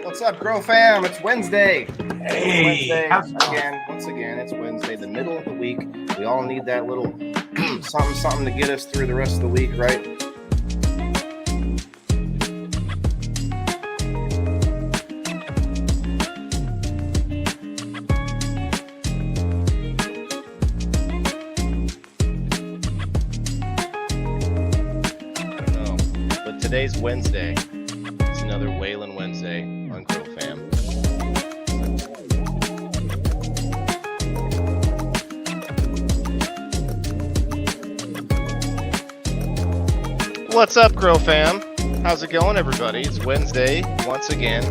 What's up, Grow Fam? It's Wednesday. Hey, Once again, it's Wednesday, the middle of the week. We all need that little something to get us through the rest of the week, right? I don't know, but today's Wednesday. It's another Waylon Wednesday on Grow Fam. What's up, Grow Fam? How's it going, everybody? It's Wednesday once again.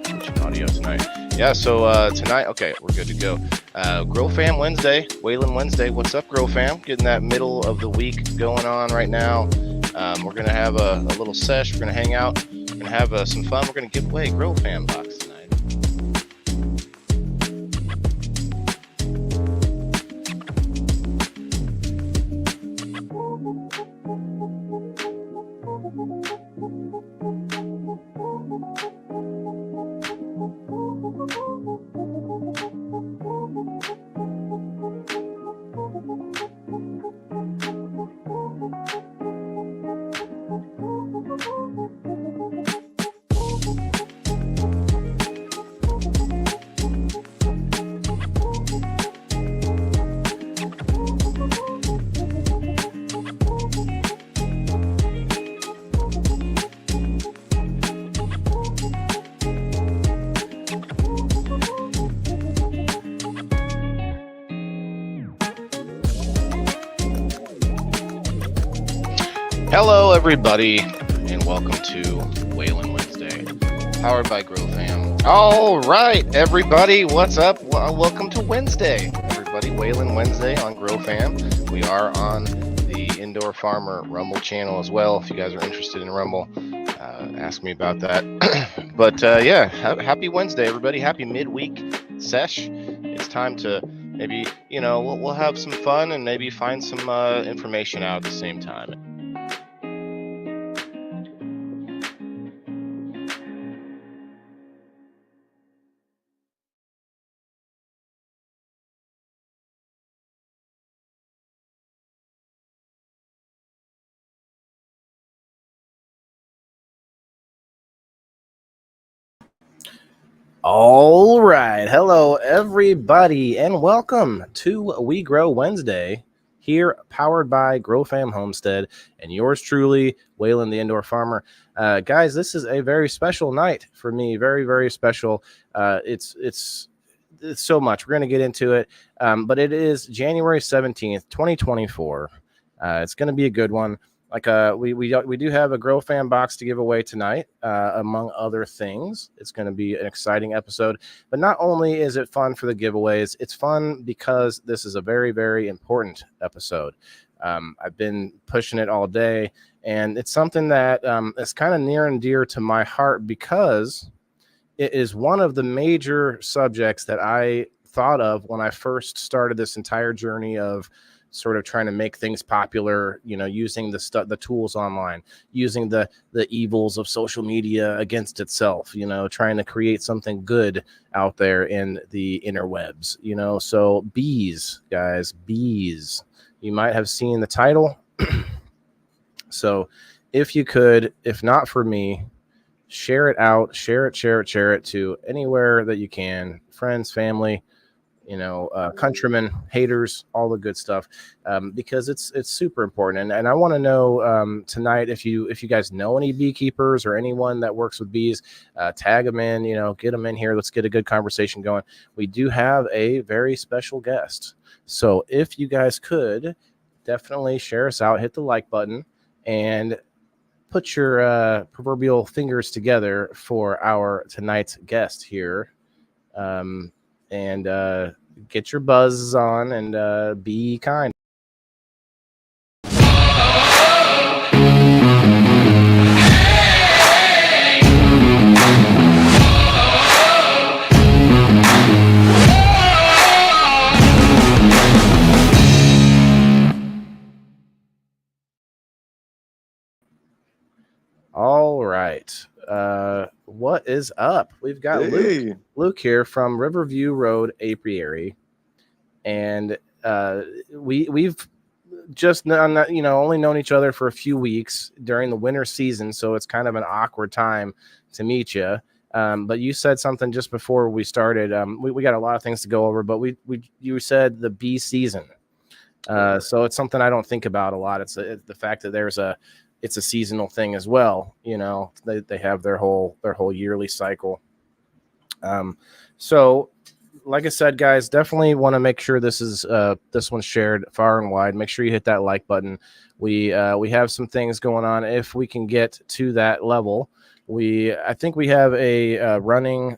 Switching audio tonight. Yeah, so tonight, okay, we're good to go. Grow Fam Wednesday, Waylon Wednesday. What's up, Grow Fam? Getting that middle of the week going on right now. We're gonna have a little sesh. We're gonna hang out and have some fun. We're gonna give away Grow Fam box tonight. Hello, everybody, and welcome to Waylon Wednesday, powered by Grow Fam. All right, everybody, what's up? Welcome to Wednesday, everybody. Waylon Wednesday on Grow Fam. We are on the Indoor Farmer Rumble channel as well. If you guys are interested in Rumble, ask me about that. But yeah, happy Wednesday, everybody. Happy midweek sesh. It's time to maybe, we'll have some fun and maybe find some information out at the same time. All right. Hello, everybody, and welcome to We Grow Wednesday, here powered by Grow Fam Homestead and yours truly, Waylon the Indoor Farmer. Guys, this is a very special night for me. Very, very special. It's so much. We're going to get into it, but it is January 17th, 2024. It's going to be a good one. Like we do have a Grow Fam box to give away tonight, among other things. It's going to be an exciting episode. But not only is it fun for the giveaways, it's fun because this is a very, very important episode. I've been pushing it all day, and it's something that is kind of near and dear to my heart because it is one of the major subjects that I thought of when I first started this entire journey of sort of trying to make things popular, using the tools online, using the evils of social media against itself, trying to create something good out there in the interwebs, so bees, guys, bees. You might have seen the title. So if you could, if not for me, share it out, share it to anywhere that you can, friends, family, countrymen, haters, all the good stuff, because it's super important. And I want to know tonight if you guys know any beekeepers or anyone that works with bees, tag them in, get them in here. Let's get a good conversation going. We do have a very special guest. So if you guys could definitely share us out, hit the like button, and put your proverbial fingers together for our tonight's guest here. And get your buzzes on and be kind. All right. What is up? We've got Luke here from Riverview Road Apiary, and we've just only known each other for a few weeks during the winter season, so it's kind of an awkward time to meet you. But you said something just before we started. We got a lot of things to go over, but you said the bee season. So it's something I don't think about a lot. It's the fact that it's a seasonal thing as well. They have their whole yearly cycle. So like I said, guys, definitely want to make sure this one's shared far and wide. Make sure you hit that like button. We have some things going on. If we can get to that level, I think we have a running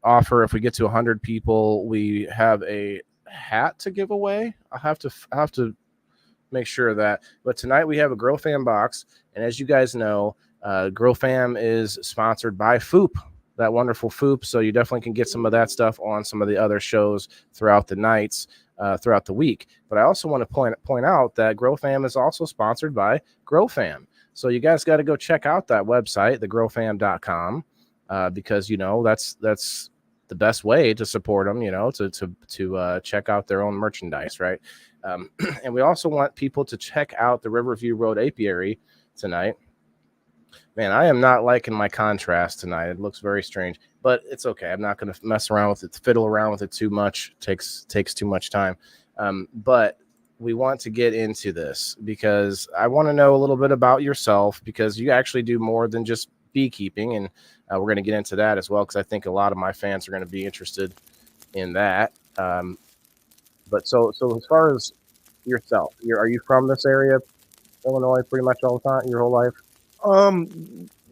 offer. If we get to 100 people, we have a hat to give away. I have to make sure of that. But tonight we have a Grow Fam box, and as you guys know, Grow Fam is sponsored by Foop, that wonderful Foop. So you definitely can get some of that stuff on some of the other shows throughout the nights, throughout the week. But I also want to point out that Grow Fam is also sponsored by Grow Fam. So you guys got to go check out that website, thegrowfam.com, because that's the best way to support them. To check out their own merchandise, right? And we also want people to check out the Riverview Road Apiary tonight. Man, I am not liking my contrast tonight. It looks very strange, but it's okay. I'm not going to mess around with it, fiddle around with it too much. Takes too much time. But we want to get into this because I want to know a little bit about yourself, because you actually do more than just beekeeping, and we're going to get into that as well, because I think a lot of my fans are going to be interested in that. But so as far as yourself, are you from this area, Illinois, pretty much all the time, your whole life?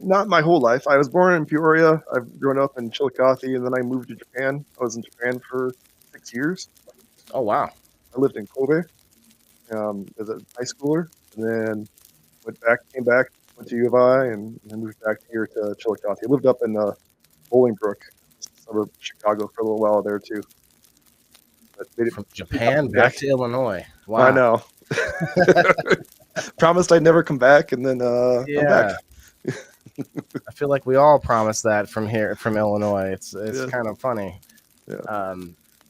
Not my whole life. I was born in Peoria. I've grown up in Chillicothe, and then I moved to Japan. I was in Japan for 6 years. Oh, wow. I lived in Kobe as a high schooler, and then came back, went to U of I, and moved back here to Chillicothe. I lived up in Bolingbrook, suburb of Chicago, for a little while there too. From Japan back to Illinois. Wow. I know. Promised I'd never come back, and then I'm back. I feel like we all promised that from Illinois. It's kind of funny. Yeah.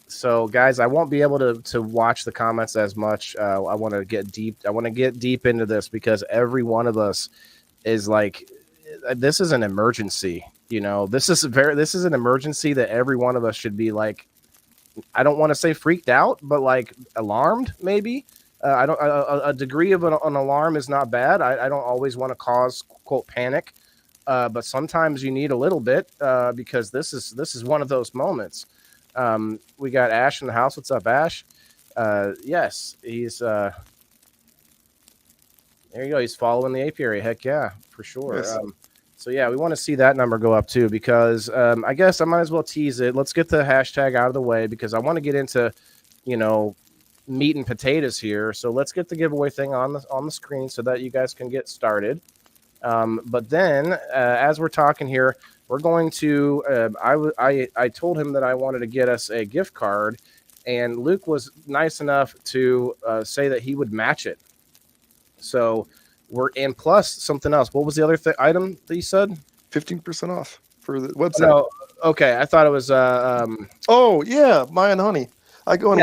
So guys, I won't be able to watch the comments as much. I want to get deep. I want to get deep into this, because every one of us is like, this is an emergency. This is an emergency that every one of us should be like, I don't want to say freaked out, but like alarmed, maybe. A degree of an alarm is not bad. I don't always want to cause, quote, panic, but sometimes you need a little bit, because this is one of those moments. We got Ash in the house. What's up, Ash? Yes, he's there you go. He's following the apiary. Heck yeah, for sure. Yes. So yeah, we want to see that number go up too, because I guess I might as well tease it. Let's get the hashtag out of the way, because I want to get into, meat and potatoes here. So let's get the giveaway thing on the screen so that you guys can get started. But then, as we're talking here, we're going to. I told him that I wanted to get us a gift card, and Luke was nice enough to say that he would match it. So and plus something else. What was the other item that you said? 15% off for the website. No, okay. I thought it was. Oh yeah, Mayan Honey. I go and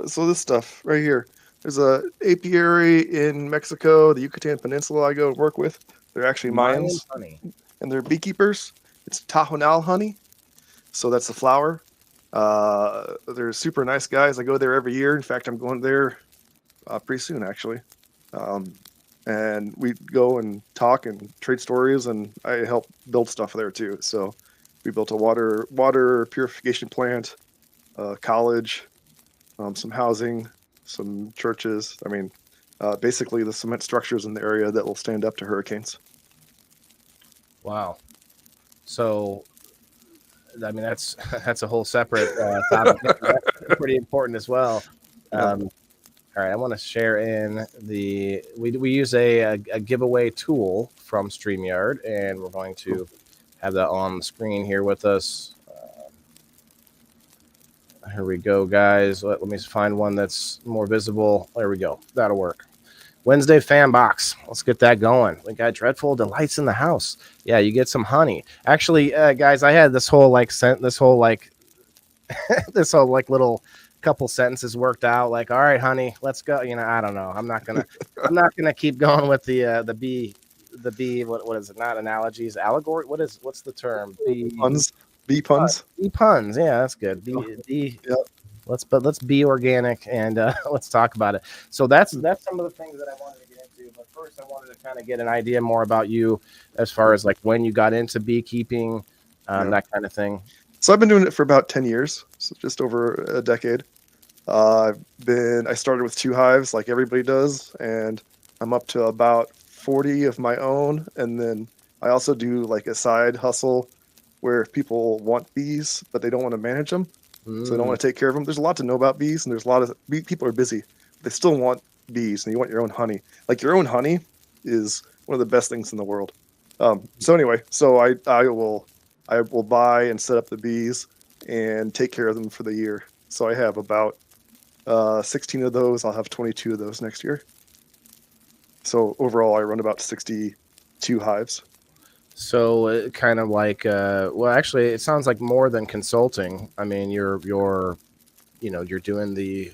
so this stuff right here. There's a apiary in Mexico, the Yucatan Peninsula. I go and work with. They're actually Mayans, honey, and they're beekeepers. It's Tajonal honey, so that's the flower. They're super nice guys. I go there every year. In fact, I'm going there pretty soon, actually. Um, and we go and talk and trade stories, and I help build stuff there too. So we built a water purification plant, college, some housing, some churches. I mean, basically the cement structures in the area that will stand up to hurricanes. Wow. So, I mean, that's that's a whole separate topic. That's pretty important as well. Yeah. All right, I want to share in we use a giveaway tool from StreamYard, and we're going to have that on the screen here with us. Here we go, guys. Let me find one that's more visible. There we go. That'll work. Wednesday fan box. Let's get that going. We got dreadful delights in the house. Yeah, you get some honey. Actually, guys, I had this whole this whole little couple sentences worked out. Like, all right, honey, let's go. You know, I don't know. I'm not gonna keep going with the bee. What is it? Not analogies, allegory. What's the term? Puns, bee puns. Bee puns. Yeah, that's good. Yeah. Let's be organic and let's talk about it. So that's some of the things that I wanted to get into. But first, I wanted to kind of get an idea more about you, as far as like when you got into beekeeping, that kind of thing. So I've been doing it for about 10 years, so just over a decade. I started with 2 hives like everybody does, and I'm up to about 40 of my own. And then I also do like a side hustle where people want bees, but they don't want to manage them. So they don't want to take care of them. There's a lot to know about bees, and there's a lot of people are busy. They still want bees, and you want your own honey. Like your own honey is one of the best things in the world. So anyway, so I will buy and set up the bees and take care of them for the year. So I have about 16 of those. I'll have 22 of those next year. So overall, I run about 62 hives. So kind of like, well, actually, it sounds like more than consulting. I mean, you're doing the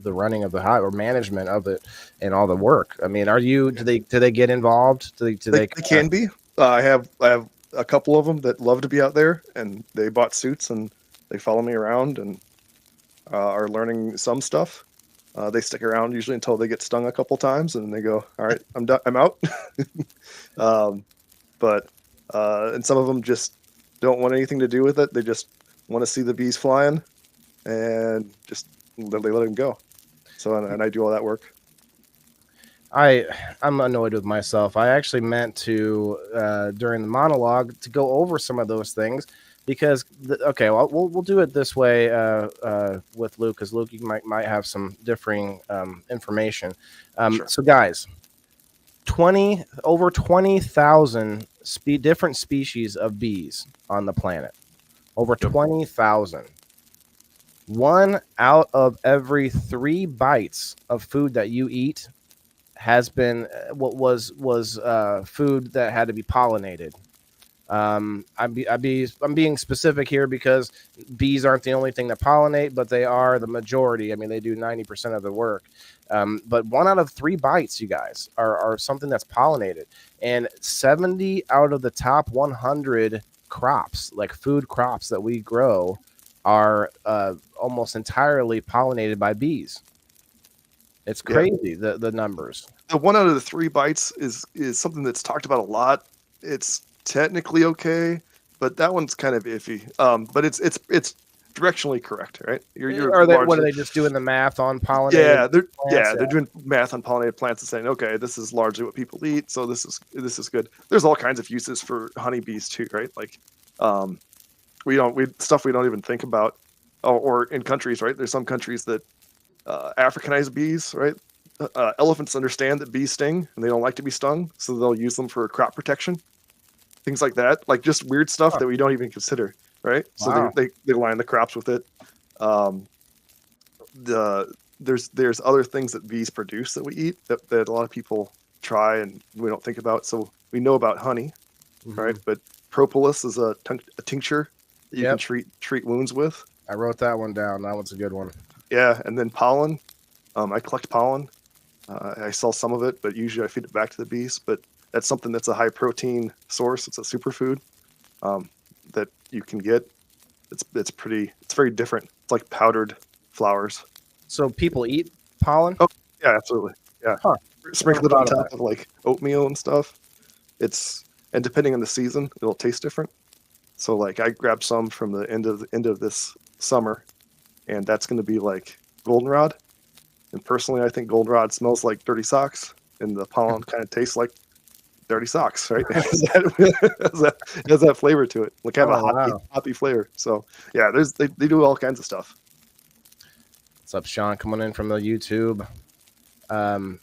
running of the hive or management of it and all the work. I mean, do they get involved? Do they can be. I have a couple of them that love to be out there, and they bought suits and they follow me around and are learning some stuff. They stick around usually until they get stung a couple times, and they go, "All right, I'm done. I'm out." But and some of them just don't want anything to do with it. They just want to see the bees flying, and just they let them go. So and I do all that work. I'm annoyed with myself. I actually meant to during the monologue to go over some of those things because okay, well, we'll do it this way with Luke, because Luke, you might have some differing information. Sure. So guys, over 20,000 different species of bees on the planet. Over 20,000. 1 out of every 3 bites of food that you eat has been what was food that had to be pollinated. I'm being specific here because bees aren't the only thing that pollinate, but they are the majority. I mean, they do 90% of the work. But 1 out of 3 bites, you guys, are something that's pollinated, and 70 out of the top 100 crops, like food crops that we grow, are almost entirely pollinated by bees. It's crazy, the numbers. The 1 out of the 3 bites is something that's talked about a lot. It's technically okay, but that one's kind of iffy. But it's directionally correct, right? What are they just doing the math on pollinated? They're doing math on pollinated plants and saying, okay, this is largely what people eat, so this is good. There's all kinds of uses for honeybees too, right? Like, stuff we don't even think about, or in countries, right? There's some countries that Africanize bees, right? Elephants understand that bees sting and they don't like to be stung, so they'll use them for crop protection. Things like that, like just weird stuff that we don't even consider, right? Wow. So they line the crops with it. There's other things that bees produce that we eat that a lot of people try and we don't think about. So we know about honey, right? But propolis is a tincture that you can treat wounds with. I wrote that one down. That one's a good one. Yeah, and then pollen. I collect pollen. I sell some of it, but usually I feed it back to the bees. But that's something that's a high protein source. It's a superfood that you can get It's very different. It's like powdered flowers. So people eat pollen? Oh yeah, absolutely. Yeah, Huh. sprinkle it Never on thought of top that. of like oatmeal and stuff. And depending on the season, it'll taste different. So like I grabbed some from the end of this summer, and that's going to be like goldenrod. And personally, I think goldenrod smells like dirty socks, and the pollen kind of tastes like dirty socks, right? Has that flavor to it, like have a Oh wow. hoppy flavor. So yeah, they do all kinds of stuff. What's up, Sean? Coming in from the YouTube. Um,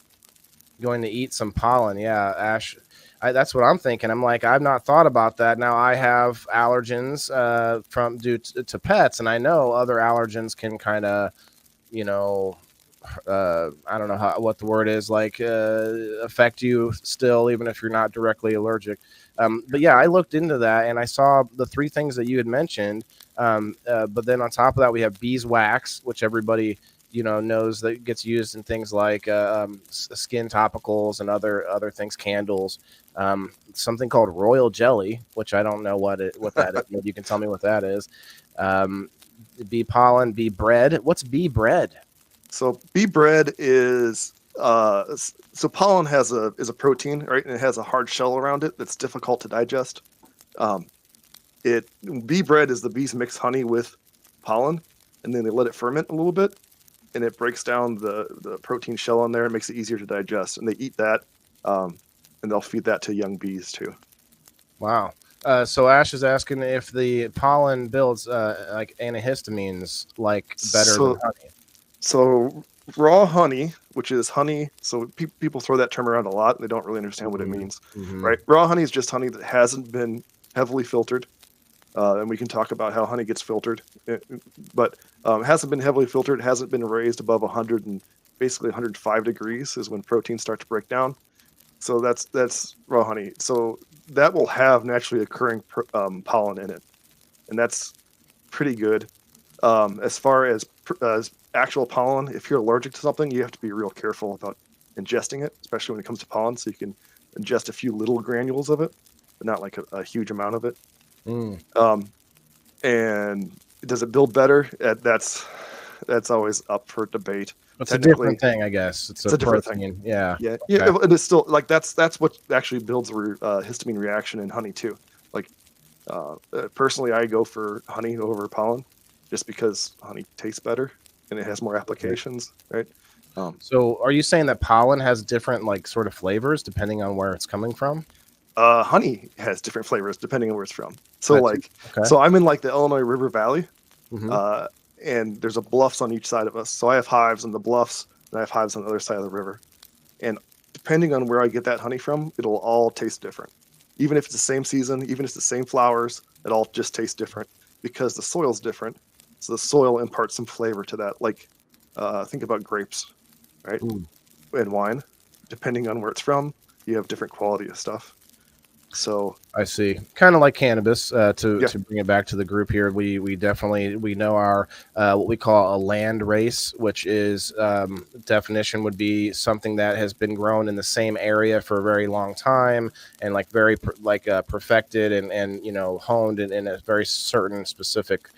Going to eat some pollen. Yeah, Ash. That's what I'm thinking. I'm like, I've not thought about that. Now I have allergens from due to pets, and I know other allergens can kind of, you know, I don't know what the word is, like affect you still, even if you're not directly allergic. But yeah, I looked into that and I saw the three things that you had mentioned. But then on top of that, we have beeswax, which everybody knows that gets used in things like skin topicals and other things, candles. Something called royal jelly, which I don't know what that is. Maybe you can tell me what that is. Bee pollen, bee bread. What's bee bread? So bee bread is so pollen is a protein, right? And it has a hard shell around it that's difficult to digest. Um, it Bee bread is the bees mix honey with pollen, and then they let it ferment a little bit, and it breaks down the protein shell on there. It makes it easier to digest, and they eat that, and they'll feed that to young bees too. Wow. So Ash is asking if the pollen builds like antihistamines, like better than honey. So raw honey, which is honey, so people throw that term around a lot. They don't really understand what it means, right? Raw honey is just honey that hasn't been heavily filtered. And we can talk about how honey gets filtered, but hasn't been heavily filtered, hasn't been raised above 100 and basically 105 degrees is when proteins start to break down. So that's raw honey. So that will have naturally occurring pollen in it, and that's pretty good. As far as actual pollen, if you're allergic to something, you have to be real careful about ingesting it, especially when it comes to pollen. So you can ingest a few little granules of it, but not like a huge amount of it. And does it build better? That's always up for debate. It's a different thing, I guess. It's a different thing. Yeah. Yeah. Okay. Yeah. And it's still like that's what actually builds a histamine reaction in honey too. Like personally, I go for honey over pollen just because honey tastes better and it has more applications, right? So are you saying that pollen has different like sort of flavors depending on where it's coming from? Honey has different flavors depending on where it's from. So so I'm in like the Illinois River Valley, and there's a bluffs on each side of us. So I have hives on the bluffs, and I have hives on the other side of the river. And depending on where I get that honey from, it'll all taste different. Even if it's the same season, even if it's the same flowers, it all just tastes different because the soil's different. So the soil imparts some flavor to that. Like think about grapes, right? And wine. Depending on where it's from, you have different quality of stuff. So I see. Kind of like cannabis. To bring it back to the group here, we definitely know our what we call a land race, which is definition would be something that has been grown in the same area for a very long time and like very perfected and honed in a very certain specific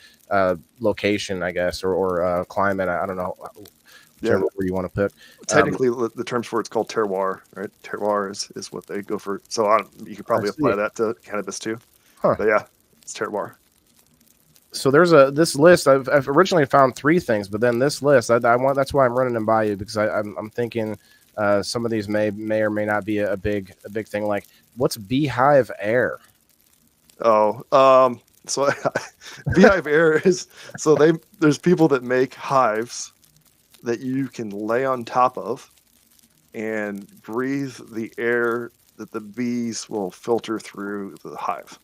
location, I guess, or climate. I don't know. Whichever word you want to put. Technically, the terms for it's called terroir, right? Terroir is what they go for. So you could probably apply that to cannabis too. But yeah, it's terroir. So there's this list. I've originally found three things, but then this list, I want. That's why I'm running them by you because I'm thinking some of these may or may not be a big thing. Like what's beehive air? So beehive air is there's people that make hives that you can lay on top of and breathe the air that the bees will filter through the hive.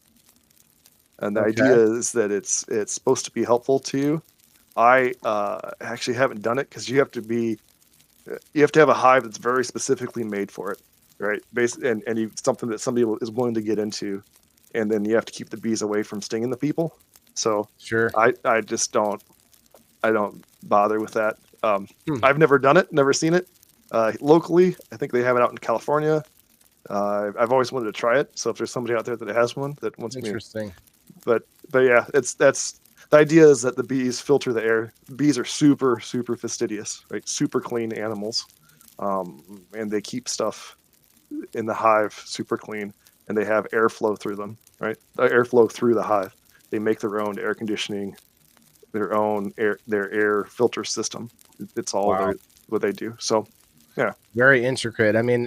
And the idea is that it's supposed to be helpful to you. I actually haven't done it because you have to have a hive that's very specifically made for it, right? Something that somebody is willing to get into, and then you have to keep the bees away from stinging the people. So sure, I just don't bother with that. I've never done it, never seen it. Locally, I think they have it out in California. I've always wanted to try it. So if there's somebody out there that has one that wants interesting. But yeah, that's the idea is that the bees filter the air. Bees are super, super fastidious, right? Super clean animals. And they keep stuff in the hive super clean, and they have airflow through them, right? Airflow through the hive. They make their own air conditioning, their own their air filter system. It's all Wow. what they do. So, yeah. Very intricate. I mean,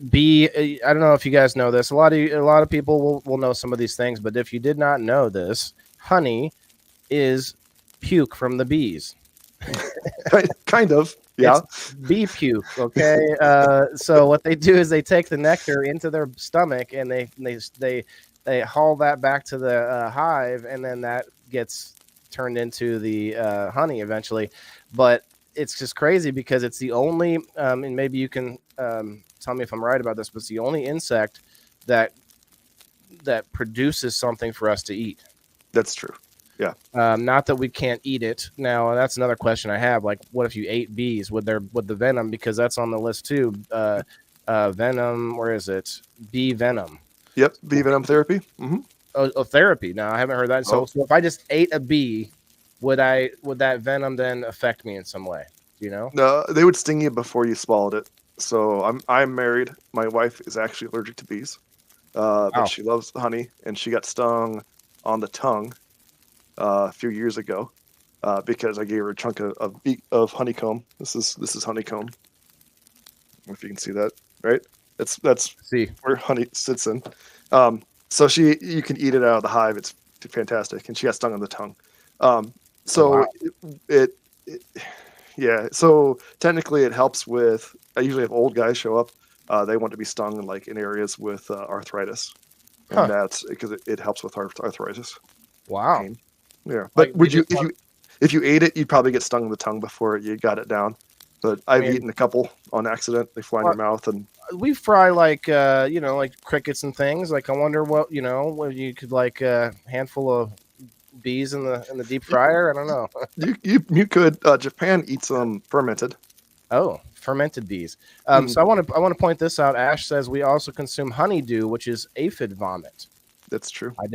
bee. I don't know if you guys know this. A lot of people will know some of these things, but if you did not know this, honey is puke from the bees. Kind of, yeah. It's bee puke. Okay. So what they do is they take the nectar into their stomach and they haul that back to the hive, and then that gets turned into the honey eventually. But it's just crazy because it's the only, and maybe you can tell me if I'm right about this, but it's the only insect that produces something for us to eat. That's true. Yeah. Not that we can't eat it. Now, that's another question I have. Like, what if you ate bees? Would the venom, because that's on the list too. Venom, where is it? Bee venom. Yep, bee venom therapy. Mm-hmm. Oh, therapy. No, I haven't heard that. So if I just ate a bee, would that venom then affect me in some way? Do you know? No, they would sting you before you swallowed it. So I'm married. My wife is actually allergic to bees, but she loves honey, and she got stung on the tongue a few years ago because I gave her a chunk of honeycomb. This is honeycomb. I don't know if you can see that, right? That's where honey sits in. So you can eat it out of the hive. It's fantastic, and she got stung on the tongue. Yeah. So technically, it helps with. I usually have old guys show up. They want to be stung like in areas with arthritis, and that's because it helps with arthritis. Wow. Pain. Yeah, but would you if you ate it, you'd probably get stung in the tongue before you got it down. But I've eaten a couple on accident. They fly in your mouth, and we fry like like crickets and things. Like I wonder what what you could like a handful of bees in the deep fryer. I don't know. you could. Japan eats them fermented. Oh, fermented bees. So I want to point this out. Ash says we also consume honeydew, which is aphid vomit. That's true. I've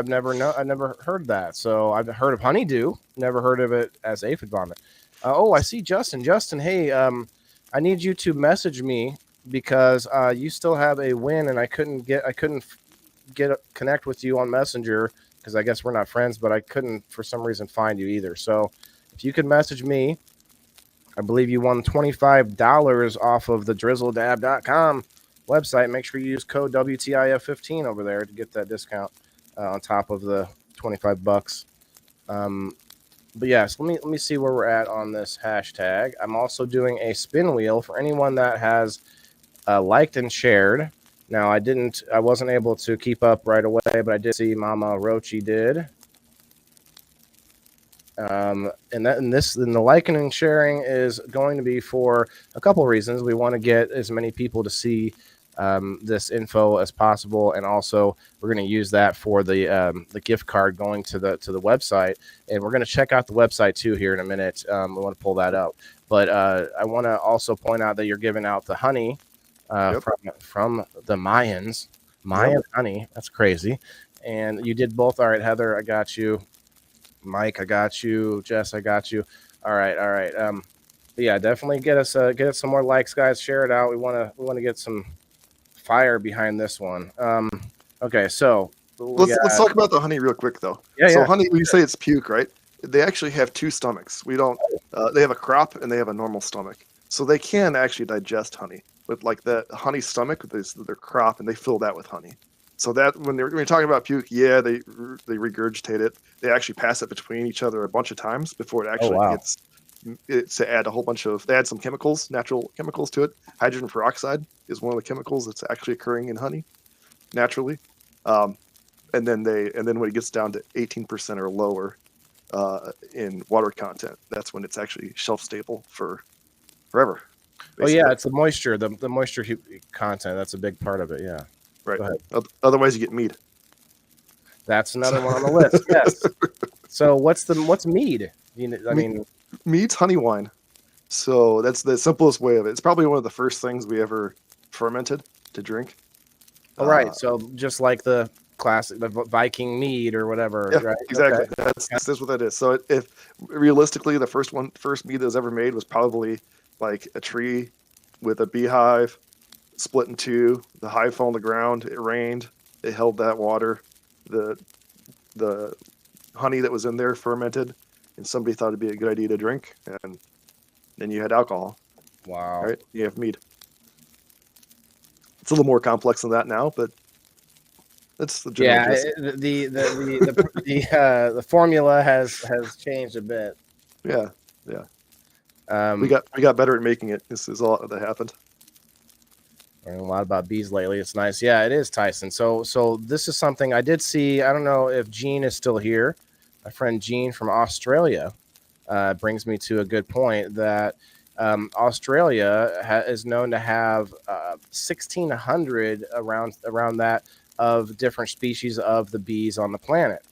never heard that. So I've heard of honeydew, never heard of it as aphid vomit. I see Justin. Justin, hey, I need you to message me because you still have a win, and I couldn't connect with you on Messenger because I guess we're not friends, but I couldn't for some reason find you either. So if you could message me, I believe you won $25 off of the drizzledab.com website. Make sure you use code WTIF15 over there to get that discount on top of the $25. But yes, let me see where we're at on this hashtag. I'm also doing a spin wheel for anyone that has liked and shared. Now I wasn't able to keep up right away, but I did see Mama Rochi did. And the liking and sharing is going to be for a couple reasons. We want to get as many people to see this info as possible, and also we're going to use that for the gift card going to the website, and we're going to check out the website too here in a minute. We want to pull that out, but I want to also point out that you're giving out the honey from the Mayans. Honey, that's crazy. And you did both. All right, Heather, I got you. Mike, I got you. Jess, I got you. All right. Yeah, definitely get us some more likes, guys. Share it out. We want to get some fire behind this one. Okay, so let's talk about the honey real quick though. Honey, when you say it's puke, right? They actually have two stomachs. We don't. They have a crop and they have a normal stomach, so they can actually digest honey. But like the honey stomach, their crop, and they fill that with honey. So that when you're talking about puke, they regurgitate it. They actually pass it between each other a bunch of times before it actually gets. It's to add a whole bunch of. They add some chemicals, natural chemicals to it. Hydrogen peroxide is one of the chemicals that's actually occurring in honey, naturally. And then when it gets down to 18% or lower in water content, that's when it's actually shelf stable for forever. Basically. Oh yeah, it's the moisture, the moisture content. That's a big part of it. Yeah. Right. Otherwise, you get mead. That's another one on the list. Yes. So what's mead? Mead's honey wine. So that's the simplest way of it. It's probably one of the first things we ever fermented to drink. All right. So just like the classic, the Viking mead or whatever. Yeah, right? exactly. Okay. That's what that is. So if realistically the first mead that was ever made was probably like a tree with a beehive split in two. The hive fell on the ground. It rained. It held that water. The honey that was in there fermented, and somebody thought it'd be a good idea to drink, and then you had alcohol. Wow. Right? You have mead. It's a little more complex than that now, but that's the general gist. The formula has changed a bit. Yeah. We got better at making it. This is all that happened. Learning a lot about bees lately. It's nice. Yeah, it is, Tyson. So this is something I did see. I don't know if Gene is still here. My friend Gene from Australia brings me to a good point that Australia is known to have 1,600 around that of different species of the bees on the planet.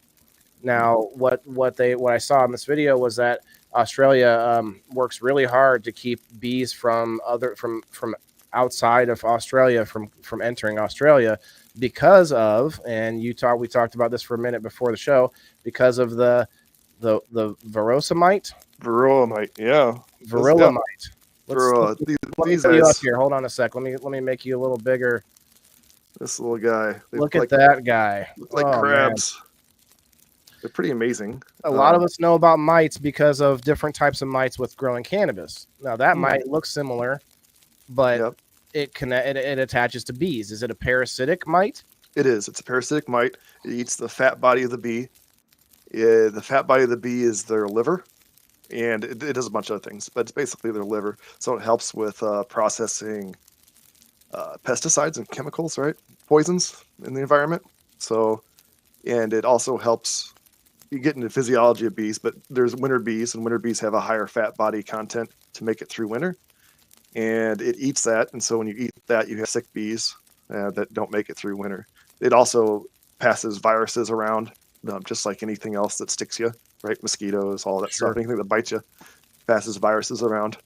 Now, what I saw in this video was that Australia works really hard to keep bees from outside of Australia from entering Australia because of, and we talked about this for a minute before the show, because of the Varrosamite. Yeah. Varroamite. These you up guys. here. Hold on a sec. Let me make you a little bigger. This little guy. Look at that guy. Look like crabs. Man. They're pretty amazing. A lot of us know about mites because of different types of mites with growing cannabis. Now that might look similar, but it attaches to bees. Is it a parasitic mite? It is. It's a parasitic mite. It eats the fat body of the bee. The fat body of the bee is their liver, and it does a bunch of other things, but it's basically their liver. So it helps with processing pesticides and chemicals, right? Poisons in the environment. So, and it also helps. You get into physiology of bees, but there's winter bees, and winter bees have a higher fat body content to make it through winter. And it eats that, and so when you eat that, you have sick bees that don't make it through winter. It also passes viruses around, just like anything else that sticks you, right? Mosquitoes, all that stuff, anything that bites you, passes viruses around.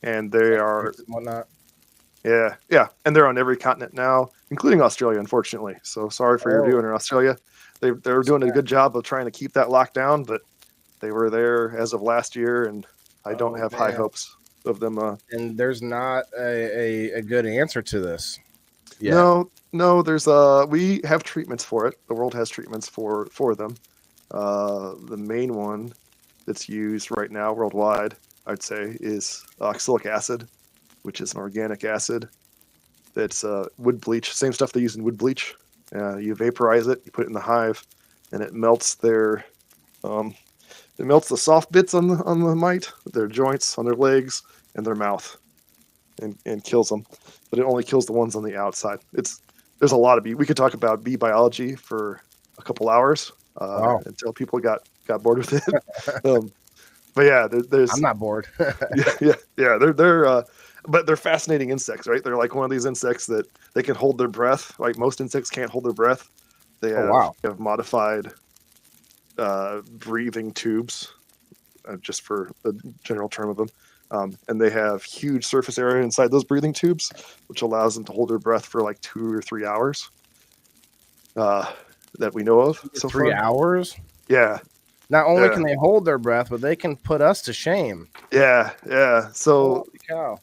And they are whatnot. Yeah, and they're on every continent now, including Australia, unfortunately. So sorry for your viewer in Australia. They're doing a good job of trying to keep that locked down, but they were there as of last year, and I don't have high hopes of them. And there's not a good answer to this. No, there's we have treatments for it. The world has treatments for them. The main one that's used right now worldwide, I'd say, is oxalic acid, which is an organic acid that's wood bleach, same stuff they use in wood bleach. You vaporize it, you put it in the hive, and it melts the soft bits on the mite, their joints, on their legs, and their mouth, and kills them. But it only kills the ones on the outside. There's a lot of bee. We could talk about bee biology for a couple hours until people got bored with it. But yeah, there's. I'm not bored. yeah. But they're fascinating insects, right? They're like one of these insects that they can hold their breath. Like most insects can't hold their breath. They have modified breathing tubes, just for the general term of them. And they have huge surface area inside those breathing tubes, which allows them to hold their breath for like 2 or 3 hours. That we know of. So 3 hours? Yeah. Not only can they hold their breath, but they can put us to shame. Yeah. So, holy cow.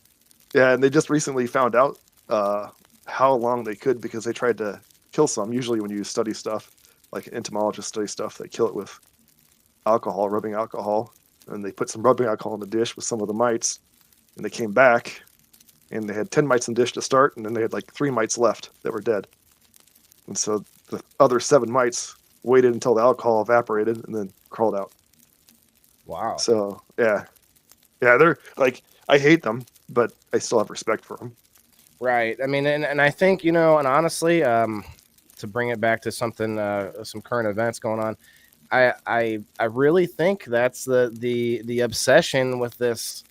Yeah, and they just recently found out how long they could, because they tried to kill some. Usually when you study stuff, like entomologists study stuff, they kill it with alcohol, rubbing alcohol. And they put some rubbing alcohol in the dish with some of the mites. And they came back, and they had 10 mites in the dish to start, and then they had like 3 mites left that were dead. And so the other 7 mites waited until the alcohol evaporated and then crawled out. Wow. So, yeah, they're like, I hate them, but I still have respect for them. Right. I mean, and I think, and honestly, to bring it back to something, some current events going on, I really think that's the obsession with this,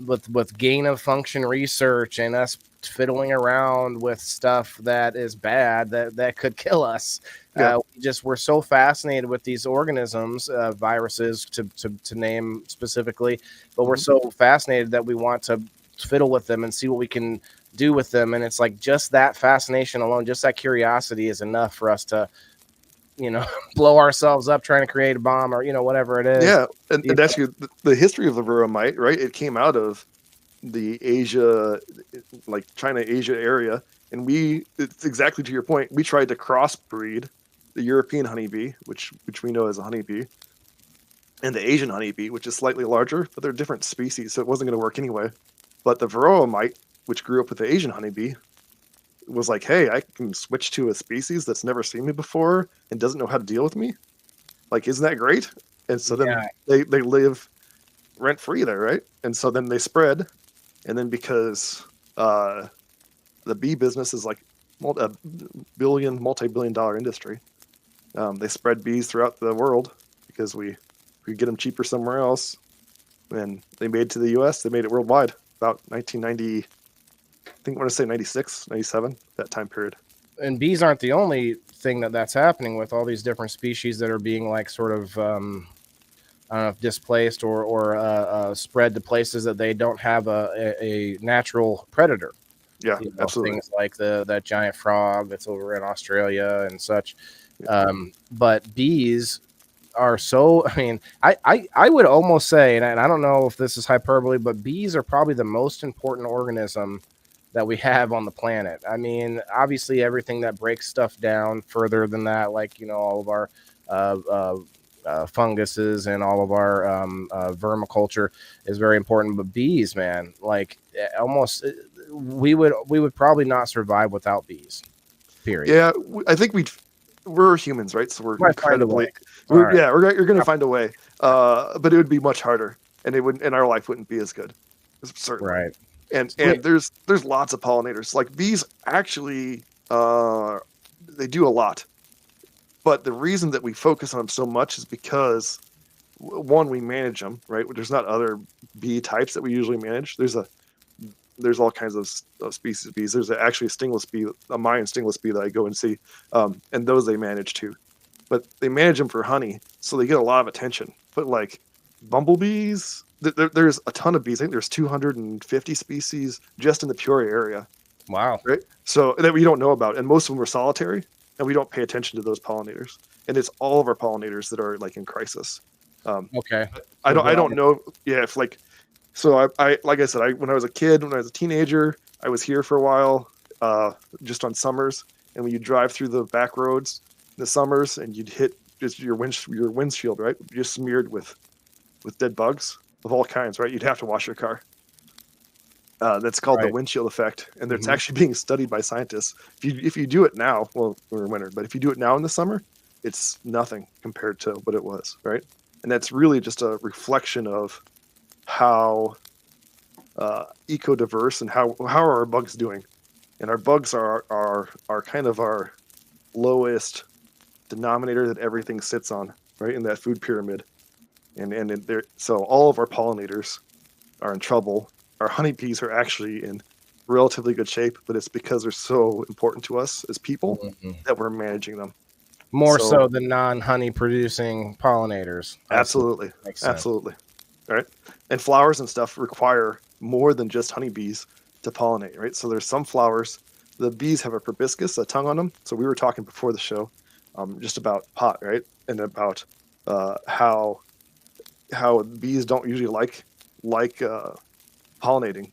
with gain of function research and us fiddling around with stuff that is bad, that could kill us. Yeah. We're so fascinated with these organisms, viruses to name specifically, but we're so fascinated that we want to fiddle with them and see what we can do with them. And it's like just that fascination alone, just that curiosity is enough for us to, blow ourselves up trying to create a bomb or, whatever it is. Yeah, and actually, the history of the varroa mite, right? It came out of the Asia, like China, Asia area, and it's exactly to your point. We tried to crossbreed the European honeybee, which we know as a honeybee, and the Asian honeybee, which is slightly larger, but they're different species, so it wasn't going to work anyway. But the varroa mite, which grew up with the Asian honeybee, was like, hey, I can switch to a species that's never seen me before and doesn't know how to deal with me. Like, isn't that great? And so then they live rent free there, right? And so then they spread, and then because the bee business is like a multi-billion dollar industry, they spread bees throughout the world because we get them cheaper somewhere else. And they made it to the U.S. They made it worldwide about 1990. I think I want to say 96, 97, that time period. And bees aren't the only thing that's happening with all these different species that are being like sort of I don't know if displaced or spread to places that they don't have a natural predator. Yeah, absolutely. Things like that giant frog that's over in Australia and such. But bees are so, I mean, I would almost say, and I don't know if this is hyperbole, but bees are probably the most important organism that we have on the planet. I mean, obviously everything that breaks stuff down further than that, like, all of our funguses and all of our vermiculture is very important. But bees, man, like almost we would probably not survive without bees. Period. Yeah, I think we're humans, right? So we're incredibly, you're going to find a way. But it would be much harder, and our life wouldn't be as good. Certainly. Right. And there's lots of pollinators. Like bees actually, they do a lot. But the reason that we focus on them so much is because, one, we manage them, right? There's not other bee types that we usually manage. There's all kinds of species of bees. There's actually a stingless bee, a Mayan stingless bee that I go and see, and those they manage too. But they manage them for honey, so they get a lot of attention. But like bumblebees, there's a ton of bees. I think there's 250 species just in the Peoria area. Wow. Right? So that we don't know about, and most of them are solitary, and we don't pay attention to those pollinators. And it's all of our pollinators that are like in crisis. Okay. I don't know. Yeah, if like. So I like I said, when I was a kid, when I was a teenager, I was here for a while, just on summers. And when you drive through the back roads in the summers, and you'd hit just your windshield, right, just smeared with dead bugs of all kinds, right? You'd have to wash your car. That's called the windshield effect, and it's actually being studied by scientists. If you do it now, well, we're in winter, but if you do it now in the summer, it's nothing compared to what it was, right? And that's really just a reflection of how eco-diverse and how are our bugs doing. And our bugs are kind of our lowest denominator that everything sits on, right, in that food pyramid. And so all of our pollinators are in trouble. Our honeybees are actually in relatively good shape, but it's because they're so important to us as people that we're managing them. More so than non-honey producing pollinators. Absolutely. Absolutely. All right. And flowers and stuff require more than just honeybees to pollinate, right? So there's some flowers, the bees have a proboscis, a tongue on them. So we were talking before the show just about pot, right? And about how bees don't usually like pollinating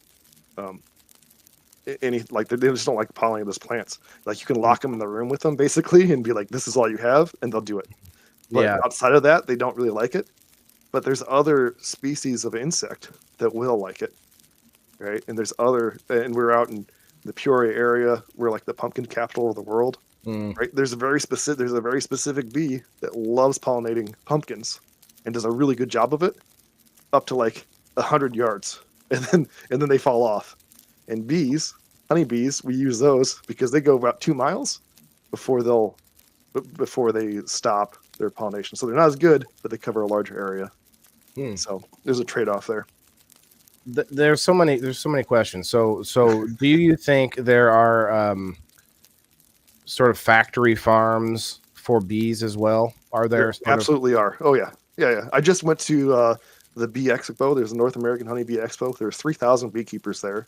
they just don't like pollinating those plants. Like you can lock them in the room with them basically and be like, this is all you have, and they'll do it. But outside of that, they don't really like it. But there's other species of insect that will like it, right? And and we're out in the Peoria area. We're like the pumpkin capital of the world, right? There's a very specific bee that loves pollinating pumpkins and does a really good job of it up to like 100 yards, and then they fall off. And bees, honeybees, we use those because they go about 2 miles before they stop their pollination. So they're not as good, but they cover a larger area. So there's a trade-off there. There's so many questions. So do you think there are sort of factory farms for bees as well? Are there? Absolutely are. Oh yeah. I just went to the Bee Expo. There's a North American Honey Bee Expo. There's 3,000 beekeepers there.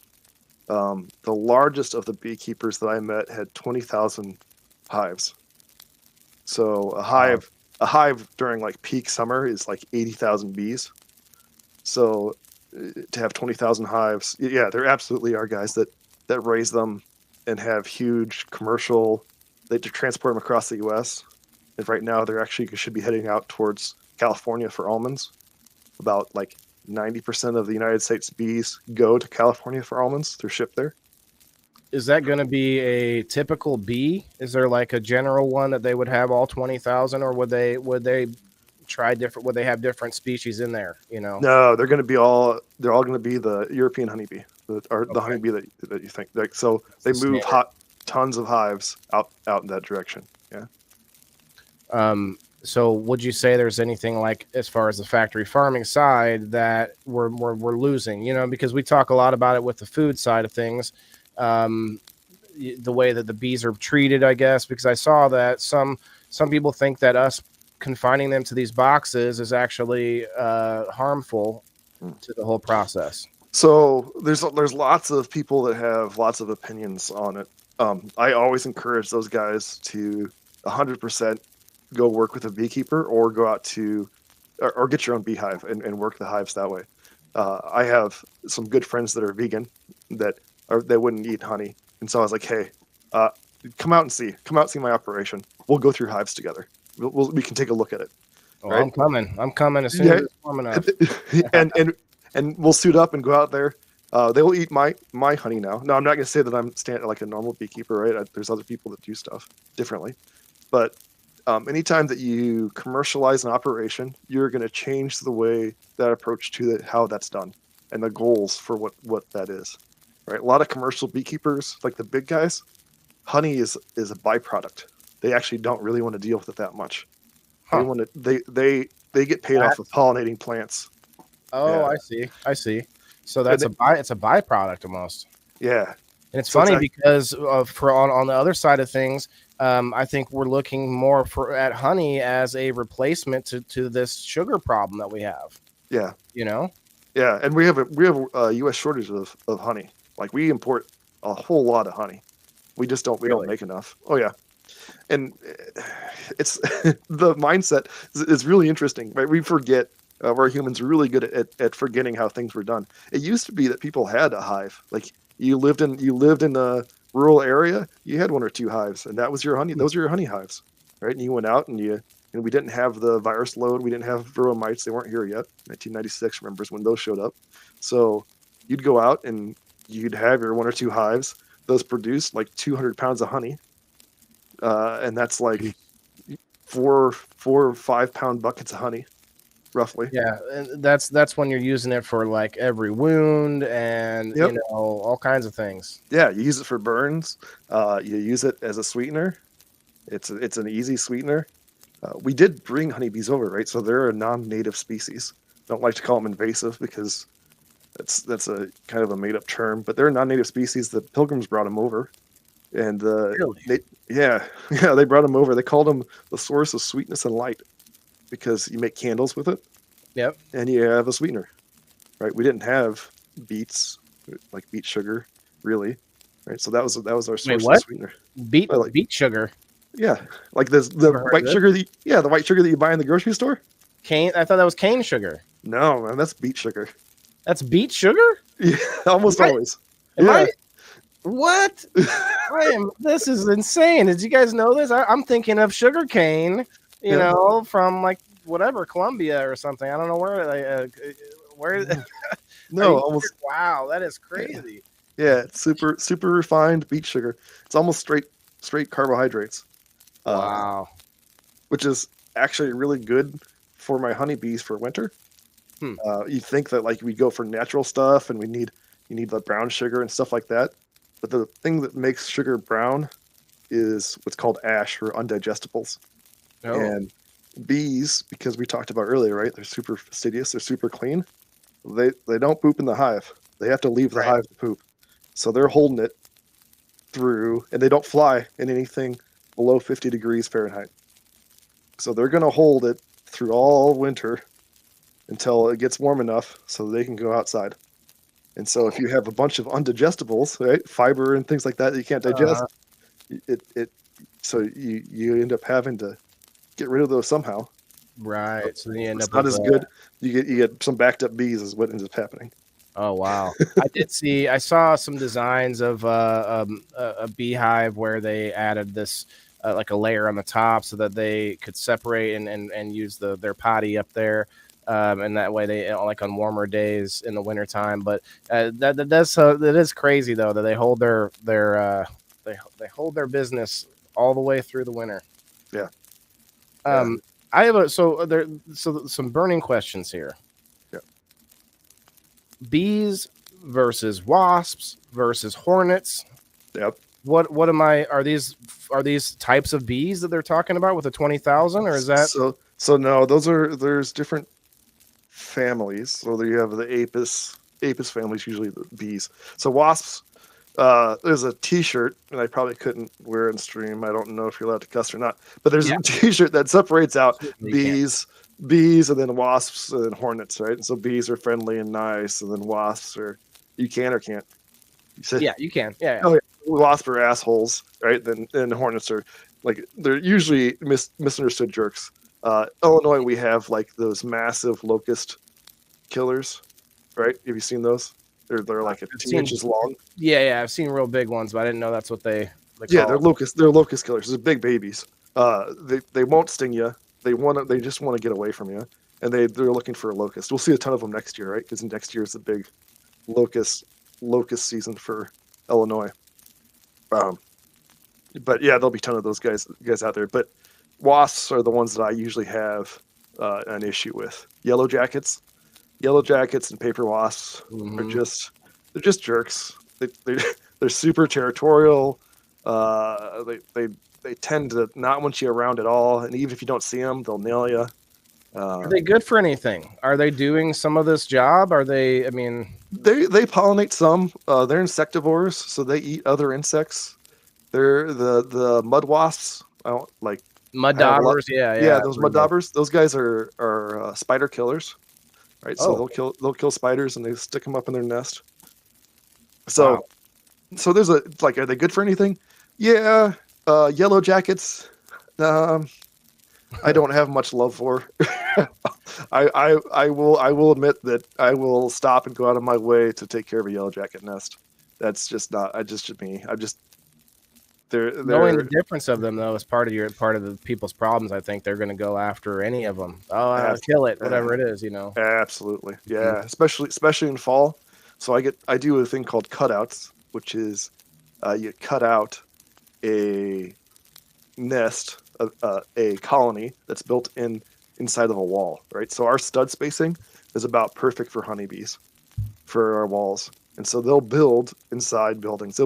The largest of the beekeepers that I met had 20,000 hives. So a hive during like peak summer is like 80,000 bees. So to have 20,000 hives, yeah, there absolutely are guys that raise them and have huge commercial. They transport them across the U.S. And right now, they're actually should be heading out towards California for almonds. About like 90% of the United States bees go to California for almonds. They're shipped there. Is that going to be a typical bee? Is there like a general one that they would have all 20,000, or would they try different? Would they have different species in there? No, they're going to be all. They're all going to be the European honeybee, or the Okay. honeybee that you think. Like, so they move tons of hives out in that direction. Yeah. So would you say there's anything like as far as the factory farming side that we're losing? Because we talk a lot about it with the food side of things. The way that the bees are treated, I guess, because I saw that some people think that us confining them to these boxes is actually harmful to the whole process. So there's lots of people that have lots of opinions on it. I always encourage those guys to 100% go work with a beekeeper or go out to or get your own beehive and work the hives that way. I have some good friends that are vegan that wouldn't eat honey, and so I was like, hey, come out and see my operation. We'll go through hives together. We can take a look at it. Oh, right? I'm coming as soon as it's warm enough. and we'll suit up and go out there. They will eat my honey now. No, I'm not going to say that I'm like a normal beekeeper, right? There's other people that do stuff differently, but anytime that you commercialize an operation, you're going to change the way that approach to how that's done and the goals for what that is, right? A lot of commercial beekeepers, like the big guys, honey is a byproduct. They actually don't really want to deal with it that much. They want to they get paid off of pollinating plants. Oh, yeah. I see. So it's a byproduct almost. Yeah. And it's funny because on the other side of things, I think we're looking more at honey as a replacement to this sugar problem that we have. Yeah. Yeah, and we have a U.S. shortage of honey. Like we import a whole lot of honey. We just don't make enough. Oh yeah. And it's the mindset is really interesting, right? We forget we're humans really good at forgetting how things were done. It used to be that people had a hive. Like you lived in a rural area, you had one or two hives, and that was your honey. Those are your honey hives, right? And you went out and we didn't have the virus load. We didn't have varroa mites. They weren't here yet. 1996, remembers when those showed up. So you'd go out and you'd have your one or two hives. Those produced like 200 pounds of honey. And that's like 4 or 5 pound buckets of honey, roughly. Yeah, and that's when you're using it for like every wound and all kinds of things. Yeah, you use it for burns. You use it as a sweetener. It's an easy sweetener. We did bring honeybees over, right? So they're a non-native species. Don't like to call them invasive because that's a kind of a made-up term, but they're a non-native species. The Pilgrims brought them over. And Really? they brought them over. They called them the source of sweetness and light because you make candles with it. Yep. And you have a sweetener, right? We didn't have beets, like beet sugar, really, right? So that was our source of sweetener. Beet sugar. Yeah, like the white sugar. The white sugar that you buy in the grocery store. Cane. I thought that was cane sugar. No, man, that's beet sugar. That's beet sugar. Yeah, almost always. What? This is insane. Did you guys know this? I'm thinking of sugar cane, from like whatever, Colombia or something. I don't know where. No, almost. Wow, that is crazy. Yeah, it's super refined beet sugar. It's almost straight carbohydrates. Wow. Which is actually really good for my honeybees for winter. You think that like we go for natural stuff and you need the brown sugar and stuff like that. But the thing that makes sugar brown is what's called ash or undigestibles. Oh. And bees, because we talked about earlier, right? They're super fastidious. They're super clean. They don't poop in the hive. They have to leave the hive to poop. So they're holding it through, and they don't fly in anything below 50 degrees Fahrenheit. So they're going to hold it through all winter until it gets warm enough so they can go outside. And so if you have a bunch of undigestibles, right, fiber and things like that you can't digest, so you end up having to get rid of those somehow. Right. So then you end It's up not with as good. You get some backed up bees is what ends up happening. oh wow! I saw some designs of a beehive where they added this like a layer on the top so that they could separate and use their potty up there, and that way they like on warmer days in the wintertime. But that is crazy though that they hold they hold their business all the way through the winter. Yeah. I have some burning questions here. Yeah. Bees versus wasps versus hornets. Yep. What am I? Are these types of bees that they're talking about with the 20,000, or is that so? No, there's different families. So you have the Apis families, usually the bees. So wasps. There's a T-shirt, and I probably couldn't wear it in stream. I don't know if you're allowed to cuss or not, but there's a T-shirt that separates out bees, and then wasps and hornets, right? And so bees are friendly and nice, and then wasps are you can or can't. you can. Yeah. Oh, yeah. Wasps are assholes, right? Then hornets are like they're usually misunderstood jerks. Illinois, we have like those massive locust killers, right? Have you seen those? They're like 2 inches long. Yeah, I've seen real big ones, but I didn't know that's what they yeah, they're locust. They're locust killers. They're big babies. They won't sting you. They just want to get away from you, and they're looking for a locust. We'll see a ton of them next year, right? Because next year is the big locust season for Illinois. But yeah, there'll be a ton of those guys out there. But wasps are the ones that I usually have an issue with. Yellow jackets and paper wasps are they're just jerks. They're super territorial. They tend to not want you around at all, and even if you don't see them, they'll nail you. Are they good for anything? Are they doing some of this job? Are they? I mean, they pollinate some. They're insectivores, so they eat other insects. They're the mud wasps. I don't like mud daubers. Yeah. Those mud daubers. Those guys are spider killers, right? So they'll kill spiders and they stick them up in their nest. So there's are they good for anything? Yeah. Yellow jackets. I don't have much love for. I will admit that I will stop and go out of my way to take care of a yellow jacket nest. That's just not. Me. They're knowing the difference of them though is part of the people's problems. I think they're going to go after any of them. Oh, kill it, whatever it is, Absolutely, yeah. Especially in fall. So I do a thing called cutouts, which is you cut out a nest, a colony that's built inside of a wall, right? So our stud spacing is about perfect for honeybees for our walls, and so they'll build inside buildings.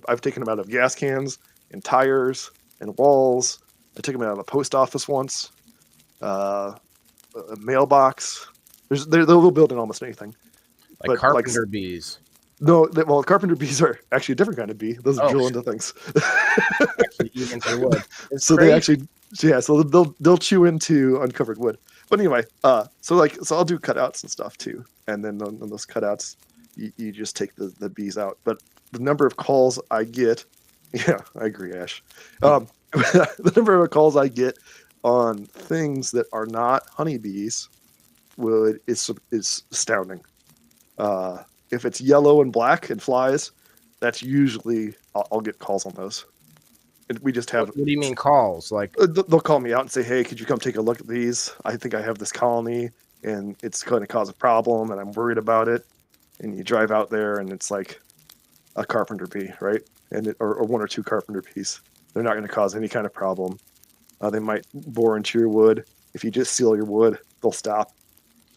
I've taken them out of gas cans and tires and walls. I took them out of a post office once, a mailbox. They'll build in almost anything. Like carpenter bees. No, carpenter bees are actually a different kind of bee. Those drill into things. Actually eat into wood. So crazy. So they'll chew into uncovered wood. But anyway, so I'll do cutouts and stuff too. And then on those cutouts, you just take the bees out. But the number of calls I get, yeah, I agree, Ash. The number of calls I get on things that are not honeybees is astounding. If it's yellow and black and flies, that's usually I'll get calls on those. And we just have. What do you mean calls? Like they'll call me out and say, "Hey, could you come take a look at these? I think I have this colony, and it's going to cause a problem, and I'm worried about it." And you drive out there, and it's like a carpenter bee, right? And or one or two carpenter bees. They're not going to cause any kind of problem. They might bore into your wood. If you just seal your wood, they'll stop.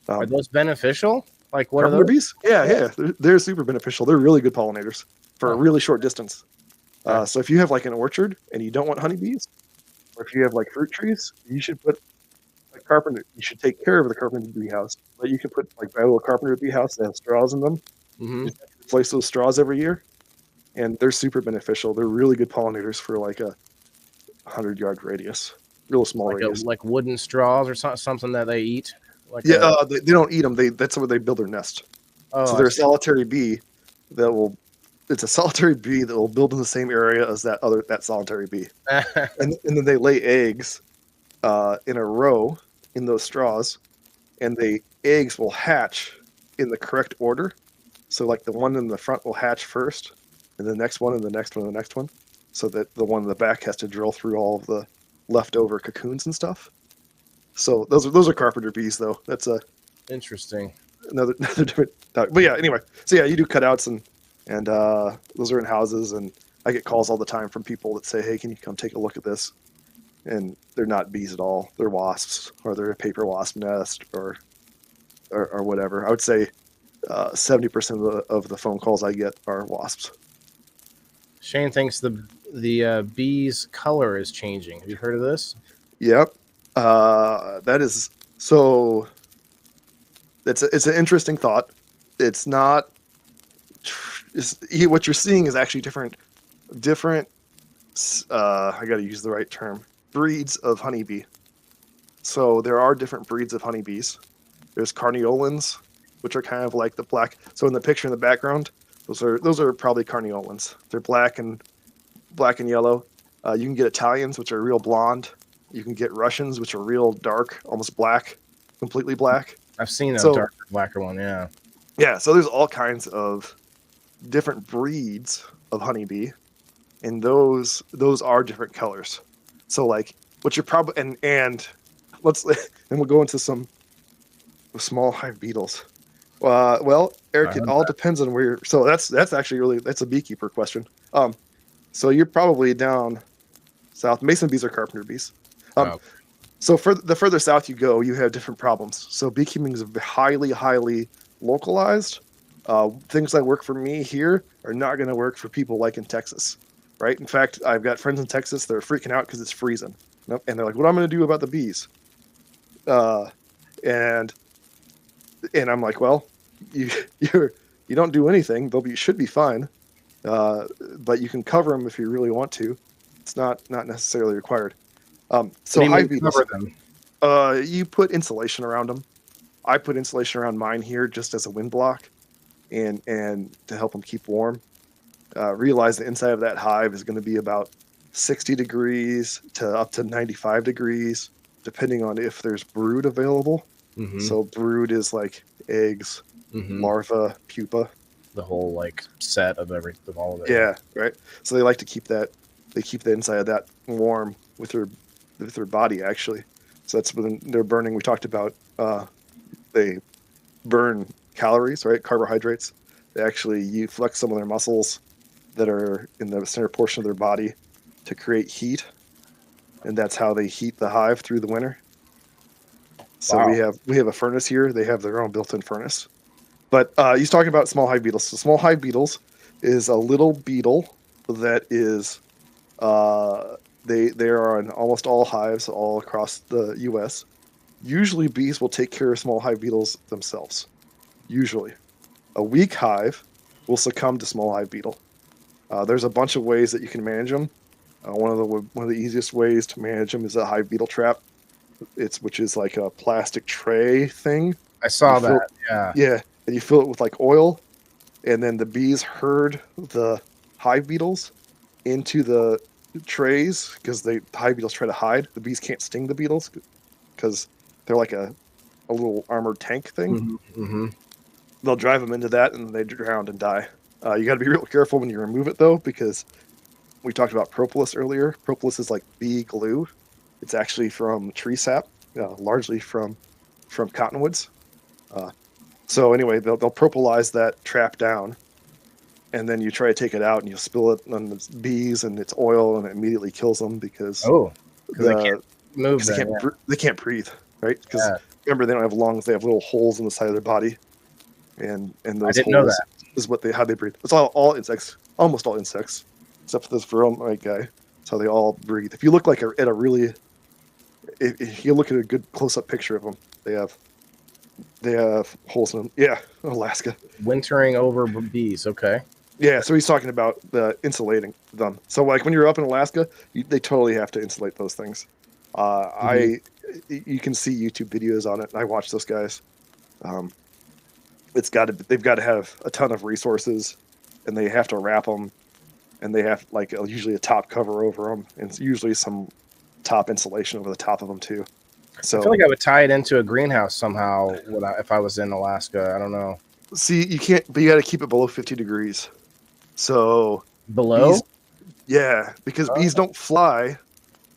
Are those beneficial? Like what carpenter bees? Yeah. They're super beneficial. They're really good pollinators for a really short distance. So if you have like an orchard and you don't want honeybees, or if you have like fruit trees, you should put like carpenter. You should take care of the carpenter bee house. But you can put like a little carpenter bee house that has straws in them. Mm-hmm. Just replace those straws every year, and they're super beneficial. They're really good pollinators for like a 100-yard radius, real small radius. Like wooden straws or something that they eat. Like they don't eat them. That's where they build their nest. Oh, So I they're a solitary bee that will. It's a solitary bee that will build in the same area as that solitary bee, see. and then they lay eggs in a row in those straws, and the eggs will hatch in the correct order. So like the one in the front will hatch first, and the next one, and the next one, and the next one, so that the one in the back has to drill through all of the leftover cocoons and stuff. So those are carpenter bees, though. That's Interesting. another different topic. But yeah, anyway, so yeah, you do cutouts and those are in houses, and I get calls all the time from people that say, "Hey, can you come take a look at this?" And they're not bees at all; they're wasps, or they're a paper wasp nest, or whatever. I would say 70% of the phone calls I get are wasps. Shane thinks the bee's color is changing. Have you heard of this? Yep, that is so. It's an interesting thought. It's not. What you're seeing is actually different. I got to use the right term. Breeds of honeybee. So there are different breeds of honeybees. There's carniolans, which are kind of like the black. So in the picture in the background, those are probably carniolans. They're black and yellow. You can get Italians, which are real blonde. You can get Russians, which are real dark, almost black, completely black. I've seen a So darker, blacker one. Yeah. yeah, so there's all kinds of different breeds of honeybee, and those are different colors. So like what you're probably and let's and we'll go into some small hive beetles. Well, Eric, it all depends on where you're. So that's actually that's a beekeeper question. So you're probably down south. Mason bees are carpenter bees. Oh. So for the further south you go, you have different problems. So beekeeping is highly localized. Things that work for me here are not going to work for people like in Texas, right? In fact, I've got friends in Texas that are freaking out because it's freezing, and they're like, "What am I going to do about the bees?" And I'm like, "Well, you don't do anything. Should be fine, but you can cover them if you really want to. It's not necessarily required." So hive beetles, you put insulation around them. I put insulation around mine here just as a wind block, and to help them keep warm. Realize the inside of that hive is going to be about 60 degrees to up to 95 degrees, depending on if there's brood available. Mm-hmm. So brood is like eggs, larva, pupa. The whole like set of all of it. Yeah, right. So they like to keep that. They keep the inside of that warm with their body actually. So that's when they're burning. We talked about they burn calories, right? Carbohydrates. You flex some of their muscles that are in the center portion of their body to create heat, and that's how they heat the hive through the winter. So wow. we have a furnace here. They have their own built-in furnace. But he's talking about small hive beetles. So small hive beetles is a little beetle that is they are in almost all hives all across the U.S. Usually bees will take care of small hive beetles themselves. Usually. A weak hive will succumb to small hive beetle. There's a bunch of ways that you can manage them. One of the easiest ways to manage them is a hive beetle trap. Which is like a plastic tray thing. I saw that. Yeah, and you fill it with like oil, and then the bees herd the hive beetles into the trays because the hive beetles try to hide. The bees can't sting the beetles because they're like a little armored tank thing. Mm-hmm. They'll drive them into that, and they drown and die. You got to be real careful when you remove it, though, because we talked about propolis earlier. Propolis is like bee glue. It's actually from tree sap, largely from cottonwoods. So anyway, they'll propolize that trap down, and then you try to take it out, and you spill it on the bees, and it's oil, and it immediately kills them because they can't move. They can't breathe, right? Because remember, they don't have lungs; they have little holes in the side of their body, and those holes is how they breathe. It's all insects, almost all insects, except for this vermite guy. That's how they all breathe. If you look if you look at a good close-up picture of them, they have holes in them. Yeah, Alaska. Wintering over bees. Okay. Yeah, so he's talking about the insulating them. So like when you're up in Alaska, they totally have to insulate those things. You can see YouTube videos on it. I watch those guys. they've got to have a ton of resources, and they have to wrap them, and they have like usually a top cover over them, and it's usually some top insulation over the top of them too. I feel So like I would tie it into a greenhouse somehow if I was in Alaska. I don't know. see, you can't, but you got to keep it below 50 degrees. So Below? bees, yeah, because bees don't fly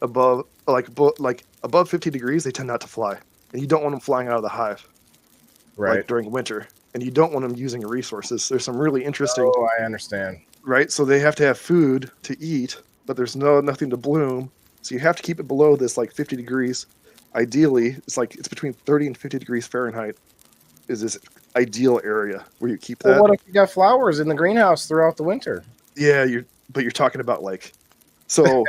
like above 50 degrees. They tend not to fly, and you don't want them flying out of the hive Right. like during winter, and you don't want them using resources. There's some really interesting, Oh, I understand. right? So they have to have food to eat, but there's nothing to bloom. So you have to keep it below this like 50 degrees. Ideally, it's between 30 and 50 degrees Fahrenheit is this ideal area where you keep Well, that. what if you got flowers in the greenhouse throughout the winter? Yeah, you're talking about like, so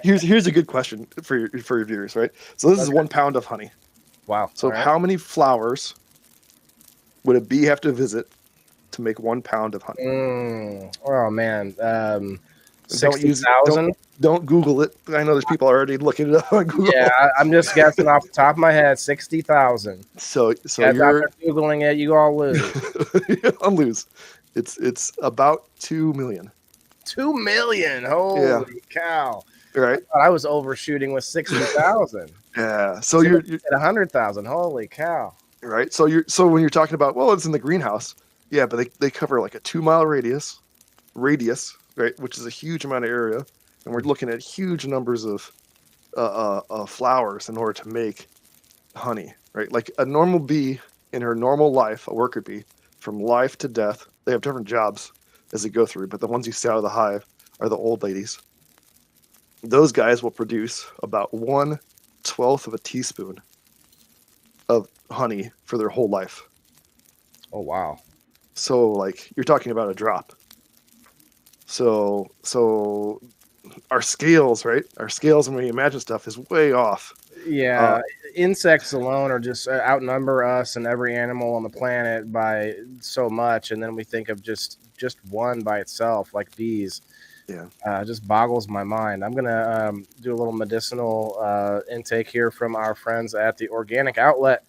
here's a good question for your viewers, right? So this is 1 pound of honey. Wow. So All right. how many flowers would a bee have to visit to make 1 pound of honey? Oh man. Don't use 60,000. don't Google it. I know there's people already looking it up on Google. Yeah, I'm just guessing off the top of my head. 60,000. So Guys you're out there googling it, you all lose. I'll lose. It's about 2 million. 2 million. Holy cow! Right. I thought I was overshooting with 60,000. Yeah. So you're at 100,000. Holy cow! right. So when you're talking about, well, it's in the greenhouse. Yeah, but they cover like a 2 mile radius, right, which is a huge amount of area, and we're looking at huge numbers of flowers in order to make honey, right? Like a normal bee in her normal life, a worker bee, from life to death, they have different jobs as they go through, but the ones you see out of the hive are the old ladies. Those guys will produce about 1/12 of a teaspoon of honey for their whole life. Oh wow! So like you're talking about a drop. So our scales, right? Our scales when we imagine stuff is way off. Yeah, insects alone are just outnumber us and every animal on the planet by so much, and then we think of just one by itself, like bees. Yeah, It just boggles my mind. I'm gonna do a little medicinal intake here from our friends at the Organic Outlet.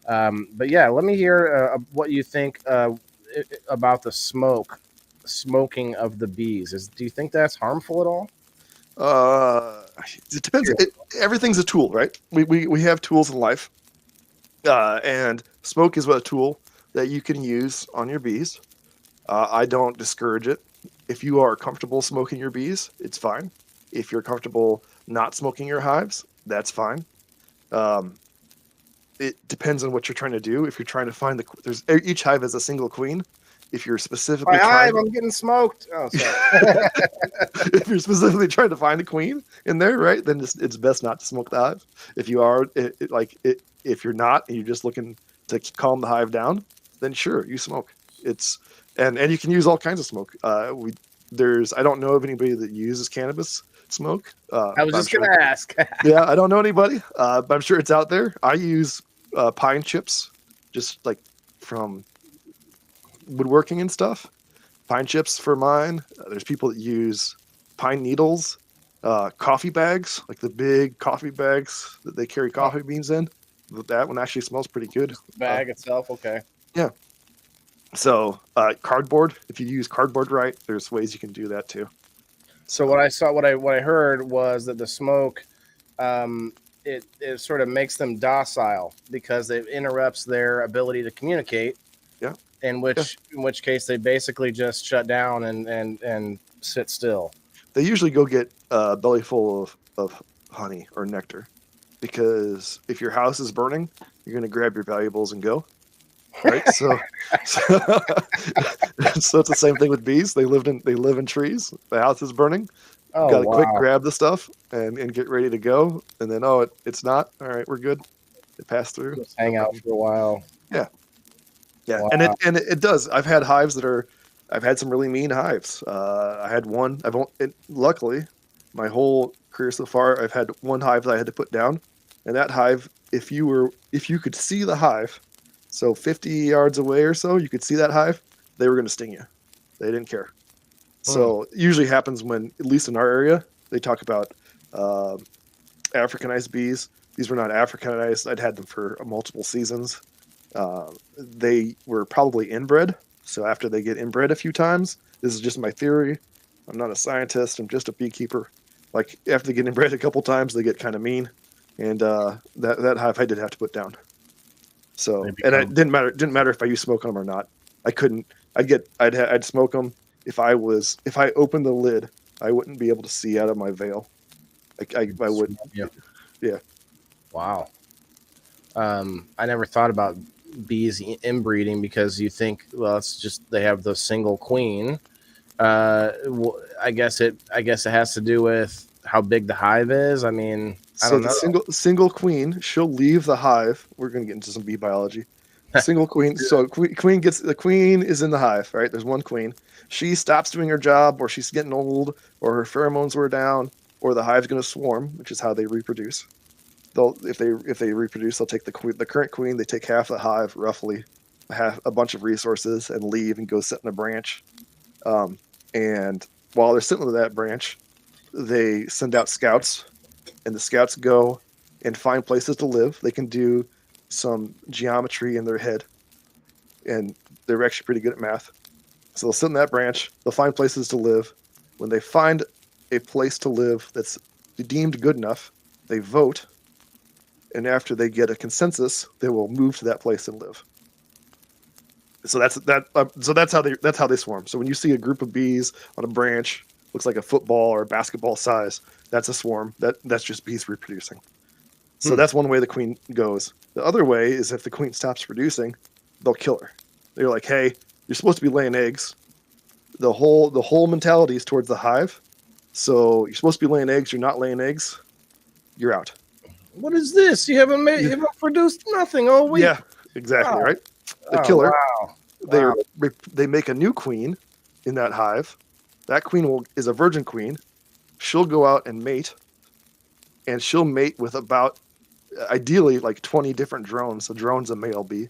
But yeah, let me hear what you think about the smoking of the bees. Do you think that's harmful at all? it depends. Everything's a tool, right? We have tools in life, and smoke is a tool that you can use on your bees. I don't discourage it. If you are comfortable smoking your bees, it's fine. If you're comfortable not smoking your hives, that's fine. It depends on what you're trying to do. If you're trying to find each hive has a single queen. If you're specifically I'm getting smoked. Oh, sorry. if you're specifically trying to find a queen in there, right, then it's best not to smoke the hive. If you are if you're not and you're just looking to calm the hive down, then sure, you smoke. And you can use all kinds of smoke. I don't know of anybody that uses cannabis smoke. I was just gonna ask. Yeah, I don't know anybody, but I'm sure it's out there. I use pine chips, just like from woodworking and stuff. Pine chips for mine. There's people that use pine needles, coffee bags, like the big coffee bags that they carry coffee beans in. That one actually smells pretty good. The bag itself, okay. Yeah. So cardboard. If you use cardboard right, there's ways you can do that too. So what I heard was that the smoke, it sort of makes them docile because it interrupts their ability to communicate. Yeah. In which case they basically just shut down and sit still. They usually go get a belly full of honey or nectar, because if your house is burning, you're going to grab your valuables and go. Right. So it's the same thing with bees. They live in trees. The house is burning. Oh, Got to wow. quick grab the stuff and get ready to go. And then, it's not. All right, we're good. It passed through. Just hang out for a while. Yeah. Yeah. Wow. And it does. I've had hives I've had some really mean hives. I had one. Luckily, my whole career so far, I've had one hive that I had to put down. And that hive, if you could see the hive, so 50 yards away or so, you could see that hive, they were going to sting you. They didn't care. So it usually happens when, at least in our area, they talk about Africanized bees. These were not Africanized. I'd had them for multiple seasons. They were probably inbred. So after they get inbred a few times, this is just my theory. I'm not a scientist. I'm just a beekeeper. Like after they get inbred a couple times, they get kind of mean, and that hive I did have to put down. So and it didn't matter. It didn't matter if I used smoke on them or not. I couldn't. I'd smoke them if I opened the lid. I wouldn't be able to see out of my veil. I wouldn't. Yeah. Wow. I never thought about bees inbreeding because you think, well, it's just they have the single queen. I guess it has to do with how big the hive is. I mean, I don't know. The single queen, she'll leave the hive. We're going to get into some bee biology. Single queen. So the queen is in the hive, right? There's one queen. She stops doing her job, or she's getting old, or her pheromones were down, or the hive's going to swarm, which is how they reproduce. If they reproduce, they'll take the current queen. They take half the hive, roughly, a bunch of resources, and leave and go sit in a branch. And while they're sitting on that branch, they send out scouts, and the scouts go and find places to live. They can do some geometry in their head, and they're actually pretty good at math. So they'll sit in that branch. They'll find places to live. When they find a place to live that's deemed good enough, they vote, and after they get a consensus, they will move to that place and live. So that's how they swarm. So when you see a group of bees on a branch, looks like a football or a basketball size, that's a swarm. That's just bees reproducing. So that's one way the queen goes. The other way is if the queen stops producing, they'll kill her. They're like, hey, you're supposed to be laying eggs. The whole mentality is towards the hive. So you're supposed to be laying eggs. You're not laying eggs. You're out. What is this? You haven't produced nothing all week. Yeah, exactly. Wow. Right. The killer. Wow. They make a new queen in that hive. That queen is a virgin queen. She'll go out and mate, and she'll mate with about ideally like 20 different drones. A drone's a male bee,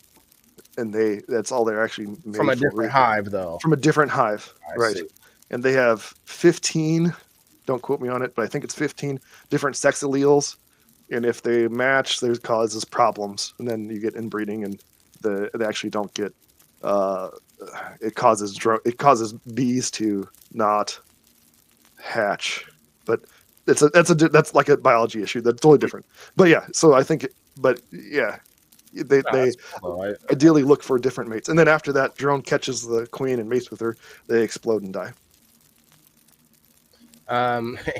and that's all they're actually made from a different hive, though. From a different hive, right? See. And they have 15. Don't quote me on it, but I think it's 15 different sex alleles. And if they match, there causes problems, and then you get inbreeding, and they actually don't get. It causes bees to not hatch, but that's like a biology issue. That's totally different. But yeah, so I think, they ideally look for different mates, and then after that, drone catches the queen and mates with her. They explode and die.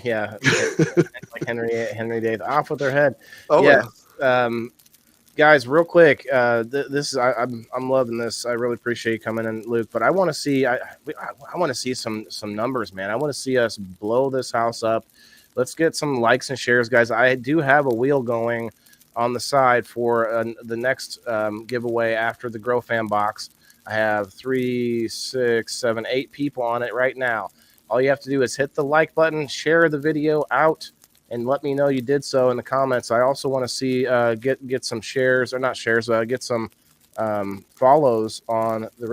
Yeah, like Henry VIII off with their head. Oh yeah. Guys, real quick, this is I'm loving this. I really appreciate you coming in, Luke. But I want to see I want to see some numbers, man. I want to see us blow this house up. Let's get some likes and shares, guys. I do have a wheel going on the side for the next giveaway after the Grow Fam box. I have 3, 6, 7, 8 people on it right now. All you have to do is hit the like button, share the video out, and let me know you did so in the comments. I also want to see get some shares, or not shares, get some follows on the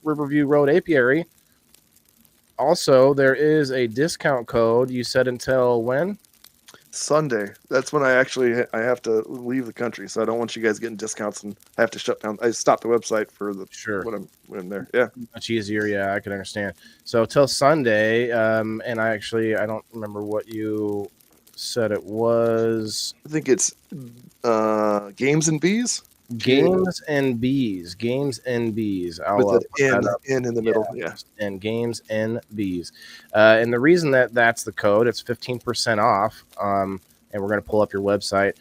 Riverview Road Apiary. Also, there is a discount code. You said until when? Sunday. That's when I have to leave the country, so I don't want you guys getting discounts, and I have to shut down. I stopped the website for when I'm there. Yeah, much easier. Yeah, I can understand. So till Sunday, and I don't remember what you said it was. I think it's Games and Bees. Games and Bees. Games and Bees. With an N in the middle. Yeah. And Games and Bees. And the reason that's the code, it's 15% off. And we're going to pull up your website,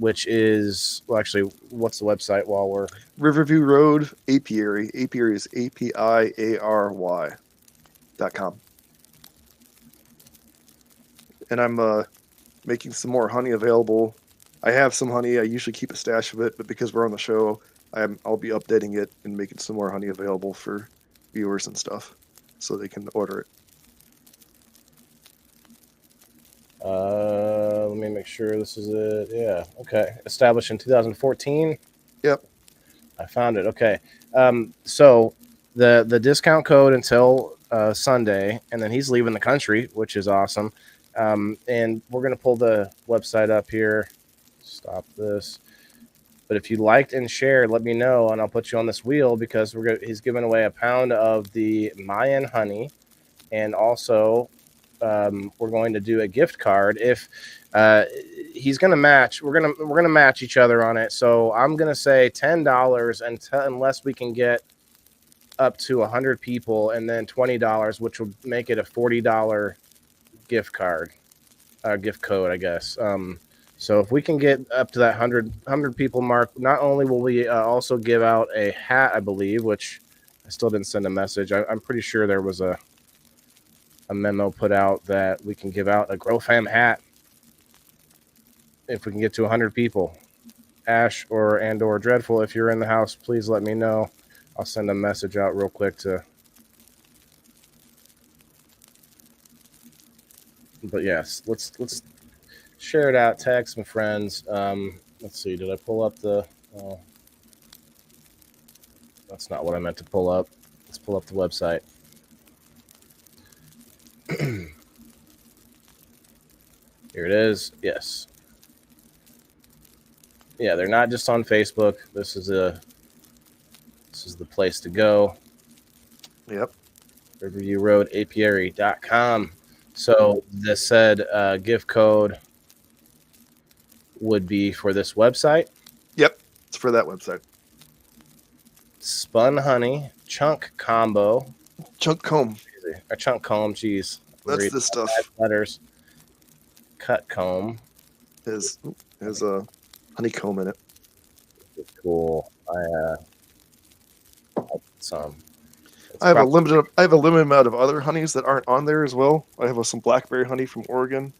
which is, well, actually, what's the website while we're... Riverview Road Apiary. Apiary is APIARY.com. And I'm making some more honey available. I have some honey. I usually keep a stash of it, but because we're on the show, I'll be updating it and making some more honey available for viewers and stuff, so they can order it. Let me make sure this is it. Yeah. Okay. Established in 2014. Yep. I found it. Okay. So the discount code until Sunday, and then he's leaving the country, which is awesome. And we're going to pull the website up here. Stop this. But if you liked and shared, let me know, and I'll put you on this wheel because he's giving away a pound of the Mayan honey, and also we're going to do a gift card. If he's going to match, we're gonna match each other on it. So I'm gonna say $10 unless we can get up to 100 people, and then $20, which will make it a $40 gift card, gift code, I guess. So if we can get up to that 100 people mark, not only will we also give out a hat, I believe, which I still didn't send a message. I'm pretty sure there was a memo put out that we can give out a Grow Fam hat if we can get to 100 people. Ash or Dreadful, if you're in the house, please let me know. I'll send a message out real quick but yes, let's share it out, tag some friends. Let's see, did I pull up the that's not what I meant to pull up. Let's pull up the website. Here it is. Yes. Yeah, they're not just on Facebook. This is the place to go. Yep. RiverviewApiary.com. So the said gift code would be for this website. Yep. It's for that website. Spun honey, chunk combo. Chunk comb. A chunk comb, geez. That's the stuff. Letters. Cut comb. Has a honeycomb in it. Cool. I some. I have a limited amount of other honeys that aren't on there as well. I have some blackberry honey from Oregon.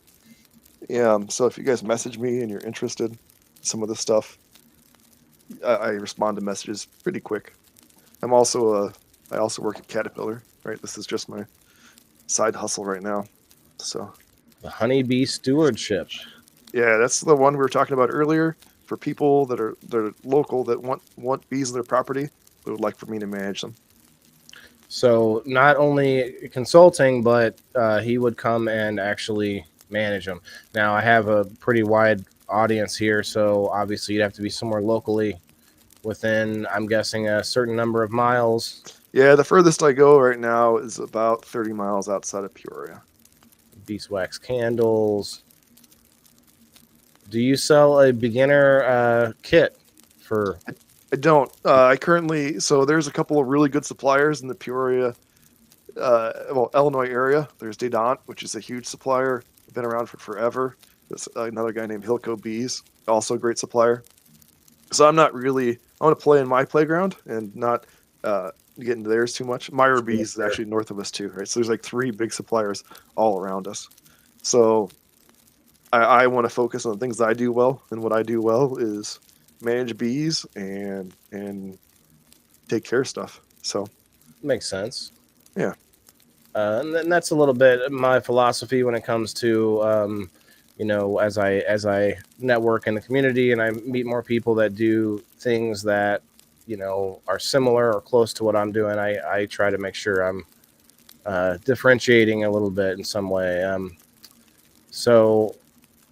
Yeah, so if you guys message me and you're interested in some of this stuff, I respond to messages pretty quick. I also work at Caterpillar, right? This is just my side hustle right now. So the honeybee stewardship. Yeah, that's the one we were talking about earlier. For people that are local that want bees in their property, they would like for me to manage them. So not only consulting, but he would come and actually manage them. Now, I have a pretty wide audience here, so obviously you'd have to be somewhere locally within, I'm guessing, a certain number of miles. Yeah, the furthest I go right now is about 30 miles outside of Peoria. Beeswax candles. Do you sell a beginner kit for... I don't. I currently, so there's a couple of really good suppliers in the Peoria, Illinois area. There's Dedant, which is a huge supplier, been around for forever. There's another guy named Hilco Bees, also a great supplier. So I'm not really, I want to play in my playground and not get into theirs too much. Myra Bees is actually north of us too, right? So there's like 3 big suppliers all around us. So I want to focus on the things that I do well, and what I do well is manage bees and take care of stuff. So makes sense. Yeah. And that's a little bit my philosophy when it comes to as I network in the community and I meet more people that do things that are similar or close to what I'm doing. I try to make sure I'm differentiating a little bit in some way. So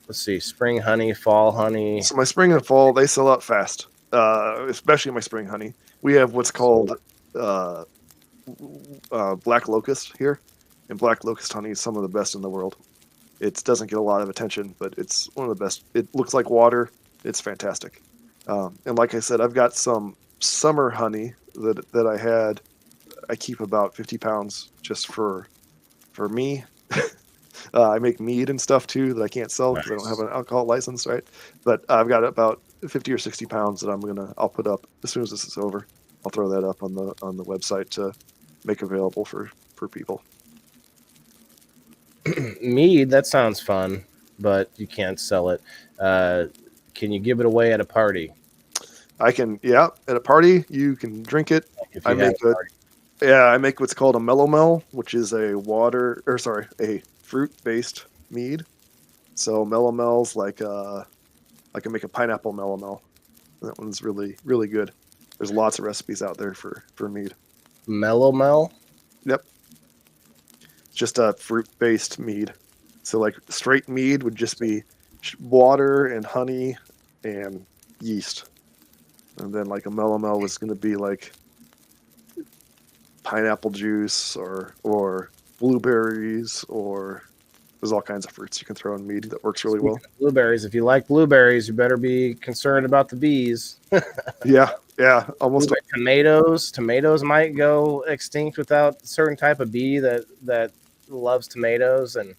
let's see, spring honey, fall honey. So my spring and fall, they sell out fast, especially my spring honey. We have what's called black locust here, and black locust honey is some of the best in the world. It doesn't get a lot of attention, but it's one of the best. It looks like water. It's fantastic. And like I said, I've got some summer honey that I keep about 50 pounds just for me. I make mead and stuff too that I can't sell because I don't have an alcohol license, right? But I've got about 50 or 60 pounds that I'll put up as soon as this is over. I'll throw that up on the website to make available for people. Mead, that sounds fun, but you can't sell it. Can you give it away at a party? I can, yeah. At a party, you can drink it. I make what's called a mellow, which is a fruit-based mead. So mellow like I can make a pineapple mellow. That one's really, really good. There's lots of recipes out there for mead. Mellow? Yep. Just a fruit-based mead. So like straight mead would just be water and honey and yeast. and then like a melomel was going to be like pineapple juice or blueberries, or there's all kinds of fruits you can throw in mead that works really Speaking well. of blueberries, if you like blueberries, you better be concerned about the bees. Yeah, almost. Tomatoes might go extinct without a certain type of bee that loves tomatoes. And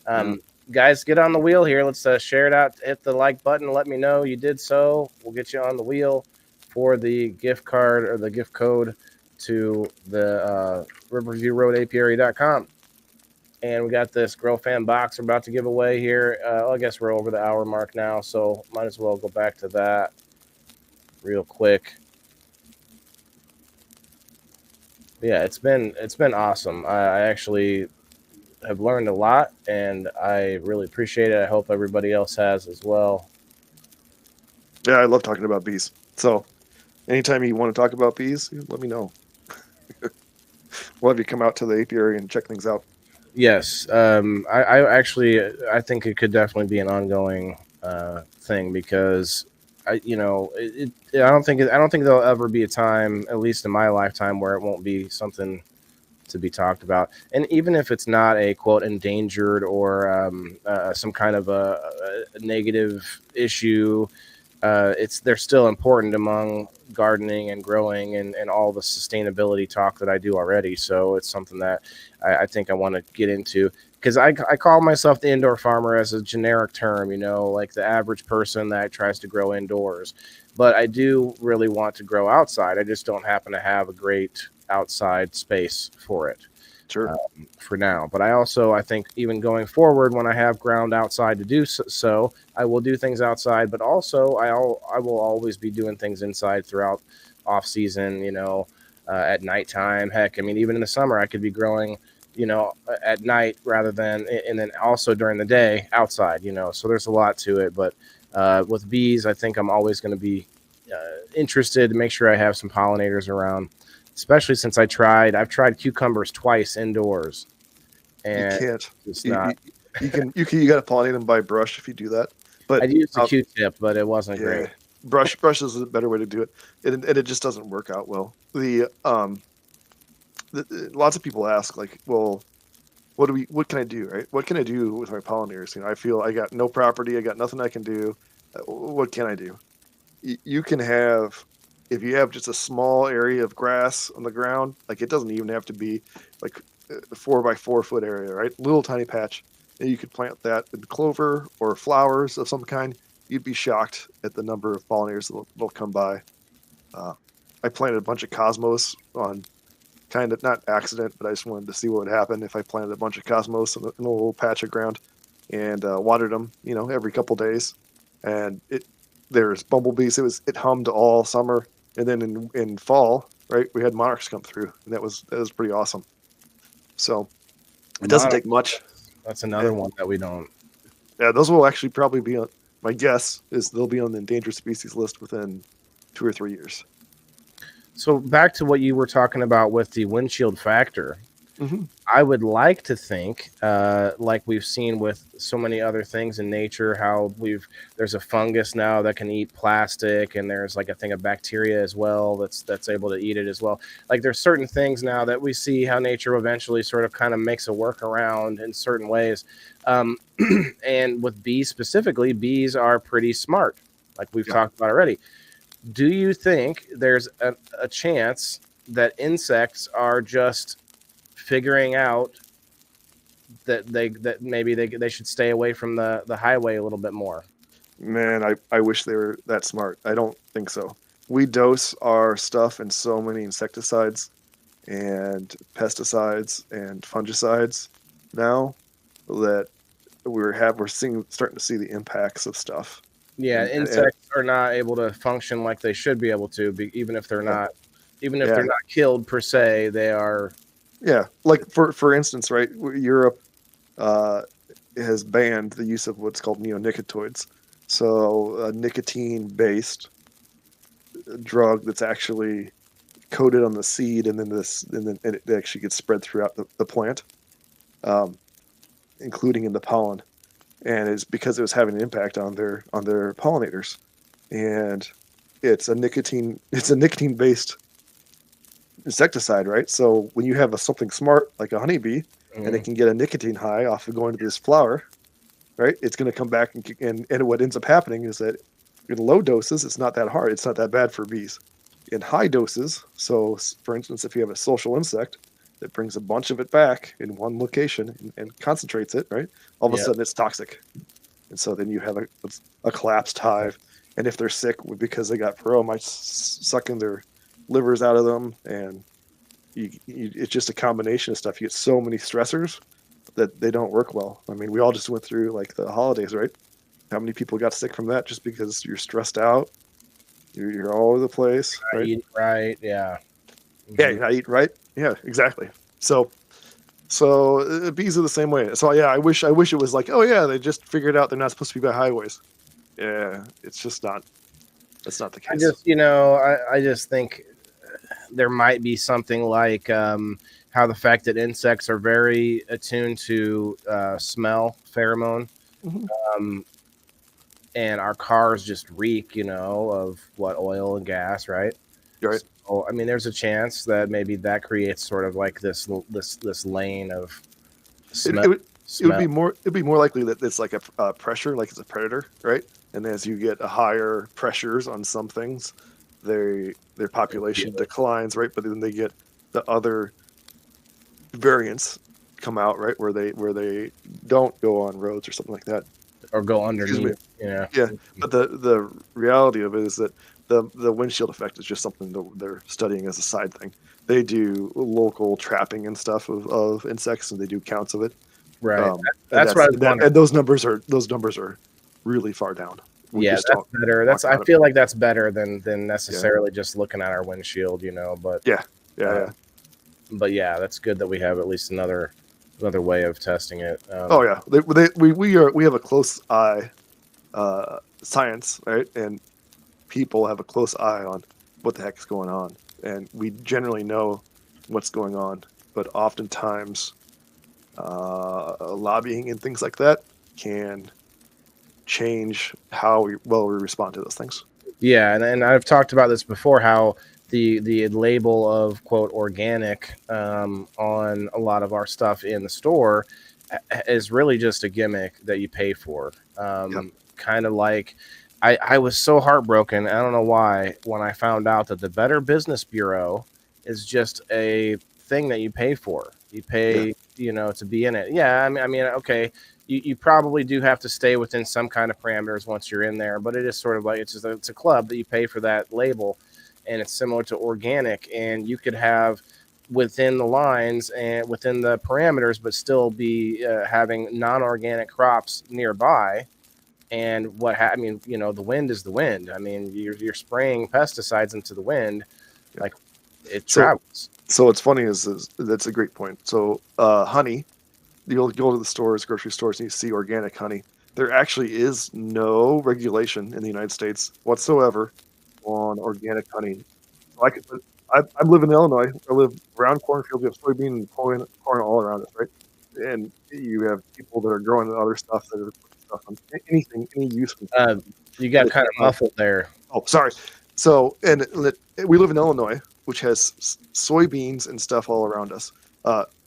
Yeah. guys, get on the wheel here. Let's share it out. Hit the like button. Let me know you did so. We'll get you on the wheel for the gift card or the gift code to the riverviewroadapiary.com. And we got this Grow Fan box we're about to give away here. I guess we're over the hour mark now, so might as well go back to that real quick. Yeah, it's been awesome. I actually have learned a lot, and I really appreciate it. I hope everybody else has as well. Yeah, I love talking about bees. So anytime you want to talk about bees, let me know. We'll have you come out to the apiary and check things out. Yes, I actually I think it could definitely be an ongoing thing because I don't think there'll ever be a time, at least in my lifetime, where it won't be something to be talked about. And even if it's not a quote endangered or some kind of a negative issue, they're still important among gardening and growing and all the sustainability talk that I do already. So it's something that I think I want to get into because I call myself the indoor farmer as a generic term, like the average person that tries to grow indoors. But I do really want to grow outside. I just don't happen to have a great outside space for it. Sure. For now. But I think even going forward, when I have ground outside to do so, I will do things outside. But also, I will always be doing things inside throughout off season. At nighttime. Heck, I mean, even in the summer, I could be growing. At night rather than, and then also during the day outside. So there's a lot to it. But with bees, I think I'm always going to be interested to make sure I have some pollinators around. Especially since I've tried cucumbers twice indoors, You and can't. it's You, not. you can. You got to pollinate them by brush if you do that. But I used a Q-tip, but it wasn't yeah, great. brush is a better way to do it, and it just doesn't work out well. Lots of people ask like, well, what can I do, right? What can I do with my pollinators? I feel I got no property, I got nothing I can do. What can I do? You can have, if you have just a small area of grass on the ground, like it doesn't even have to be like a 4 by 4 foot area, right? Little tiny patch. And you could plant that in clover or flowers of some kind. You'd be shocked at the number of pollinators that'll come by. I planted a bunch of cosmos on kind of not accident, but I just wanted to see what would happen if I planted a bunch of cosmos in a little patch of ground and watered them, every couple days. And there's bumblebees. It hummed all summer, and then in fall, right, we had monarchs come through, and that was pretty awesome. So it doesn't take much. That's another one that we don't. Yeah, those will actually probably be on. My guess is they'll be on the endangered species list within 2 or 3 years. So back to what you were talking about with the windshield factor. Mm-hmm. I would like to think, like we've seen with so many other things in nature, how there's a fungus now that can eat plastic, and there's like I think a bacteria as well that's able to eat it as well. Like there's certain things now that we see how nature eventually sort of kind of makes a workaround in certain ways. And with bees specifically, bees are pretty smart, like we've talked about already. Do you think there's a chance that insects are just figuring out that maybe they should stay away from the highway a little bit more? Man, I wish they were that smart. I don't think so. We dose our stuff in so many insecticides and pesticides and fungicides now that we're starting to see the impacts of stuff. Yeah, insects are not able to function like they should be able to, even if they're not killed per se. They are. Yeah, like for instance, right? Europe has banned the use of what's called neonicotinoids. So a nicotine-based drug that's actually coated on the seed, and then it actually gets spread throughout the plant, including in the pollen. And it's because it was having an impact on their pollinators. And it's a nicotine based insecticide, right? So when you have something smart like a honeybee, and it can get a nicotine high off of going to this flower, right? It's going to come back and what ends up happening is that in low doses, it's not that hard. It's not that bad for bees. In high doses, so for instance, if you have a social insect that brings a bunch of it back in one location and concentrates it, right? All of a sudden, it's toxic, and so then you have a collapsed hive. And if they're sick because they got might sucking their livers out of them, and it's just a combination of stuff. You get so many stressors that they don't work well. I mean, we all just went through like the holidays, right? How many people got sick from that just because you're stressed out? You're all over the place, right? Eating right, yeah. Yeah, you're not eating right. Yeah, exactly. So bees are the same way. So yeah, I wish it was like, oh yeah, they just figured out they're not supposed to be by highways. Yeah, it's just not. That's not the case. I just think there might be something like how the fact that insects are very attuned to smell, pheromone, and our cars just reek, of what, oil and gas, right? Right. So, I mean, there's a chance that maybe that creates sort of like this lane of smell. It'd be more likely that it's like a pressure, like it's a predator, right? And as you get a higher pressures on some things, their population declines, right? But then they get the other variants come out, right, where they don't go on roads or something like that, or go underneath. Yeah. But the reality of it is that the windshield effect is just something that they're studying as a side thing. They do local trapping and stuff of insects, and they do counts of it. Right. That's what I was wondering. And those numbers are really far down. That's better. I feel like that's better than necessarily just looking at our windshield, But yeah. But yeah, that's good that we have at least another way of testing it. We have a close eye, science, right? And people have a close eye on what the heck is going on, and we generally know what's going on. But oftentimes, lobbying and things like that can change how we respond to those things. Yeah, and I've talked about this before, how the label of quote organic on a lot of our stuff in the store is really just a gimmick that you pay for. Kind of like I was so heartbroken, I don't know why, when I found out that the Better Business Bureau is just a thing that you pay for. You pay, to be in it. Yeah, I mean, okay. You probably do have to stay within some kind of parameters once you're in there, but it is sort of like it's a club that you pay for that label, and it's similar to organic, and you could have within the lines and within the parameters, but still be having non-organic crops nearby. And the wind is the wind. I mean, you're spraying pesticides into the wind, like it travels. So what's funny is that's a great point. So honey. You'll go to the stores, grocery stores, and you see organic honey. There actually is no regulation in the United States whatsoever on organic honey. So I live in Illinois. I live around cornfields. We have soybean and corn all around us, right? And you have people that are growing other stuff that are putting stuff on anything, any use. You got kind of muffled there. Oh, sorry. So, and we live in Illinois, which has soybeans and stuff all around us.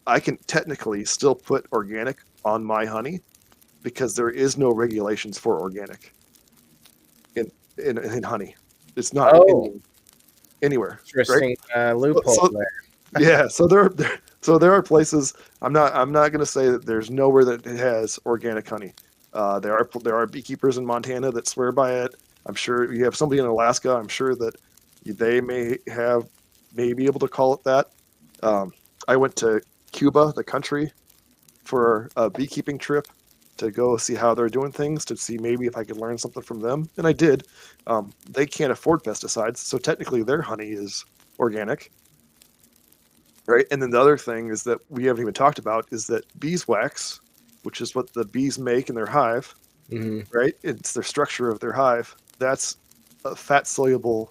I can technically still put organic on my honey because there is no regulations for organic in honey. It's not anywhere. Interesting, right? Loophole there. Yeah, so there are places. I'm not going to say that there's nowhere that it has organic honey. There are beekeepers in Montana that swear by it. I'm sure you have somebody in Alaska. I'm sure that they may be able to call it that. I went to Cuba, the country, for a beekeeping trip to go see how they're doing things, to see maybe if I could learn something from them. And I did. They can't afford pesticides, so technically their honey is organic. Right? And then the other thing is that we haven't even talked about is that beeswax, which is what the bees make in their hive, right? It's their structure of their hive. That's a fat-soluble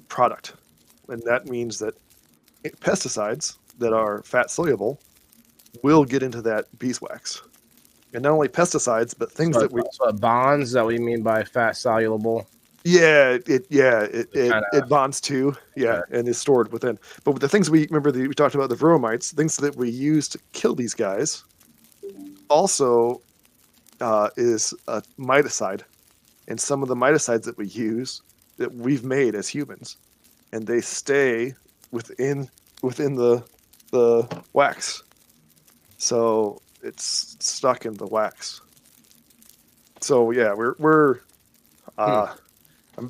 product. And that means that pesticides that are fat soluble will get into that beeswax, and not only pesticides, but things bonds. Is that what you mean by fat soluble? It bonds too. Okay. Yeah, and is stored within. But with the things we talked about, the bromites, things that we use to kill these guys, also is a miticide, and some of the miticides that we use that we've made as humans, and they stay within the wax, so it's stuck in the wax. So yeah, we're Hmm. uh,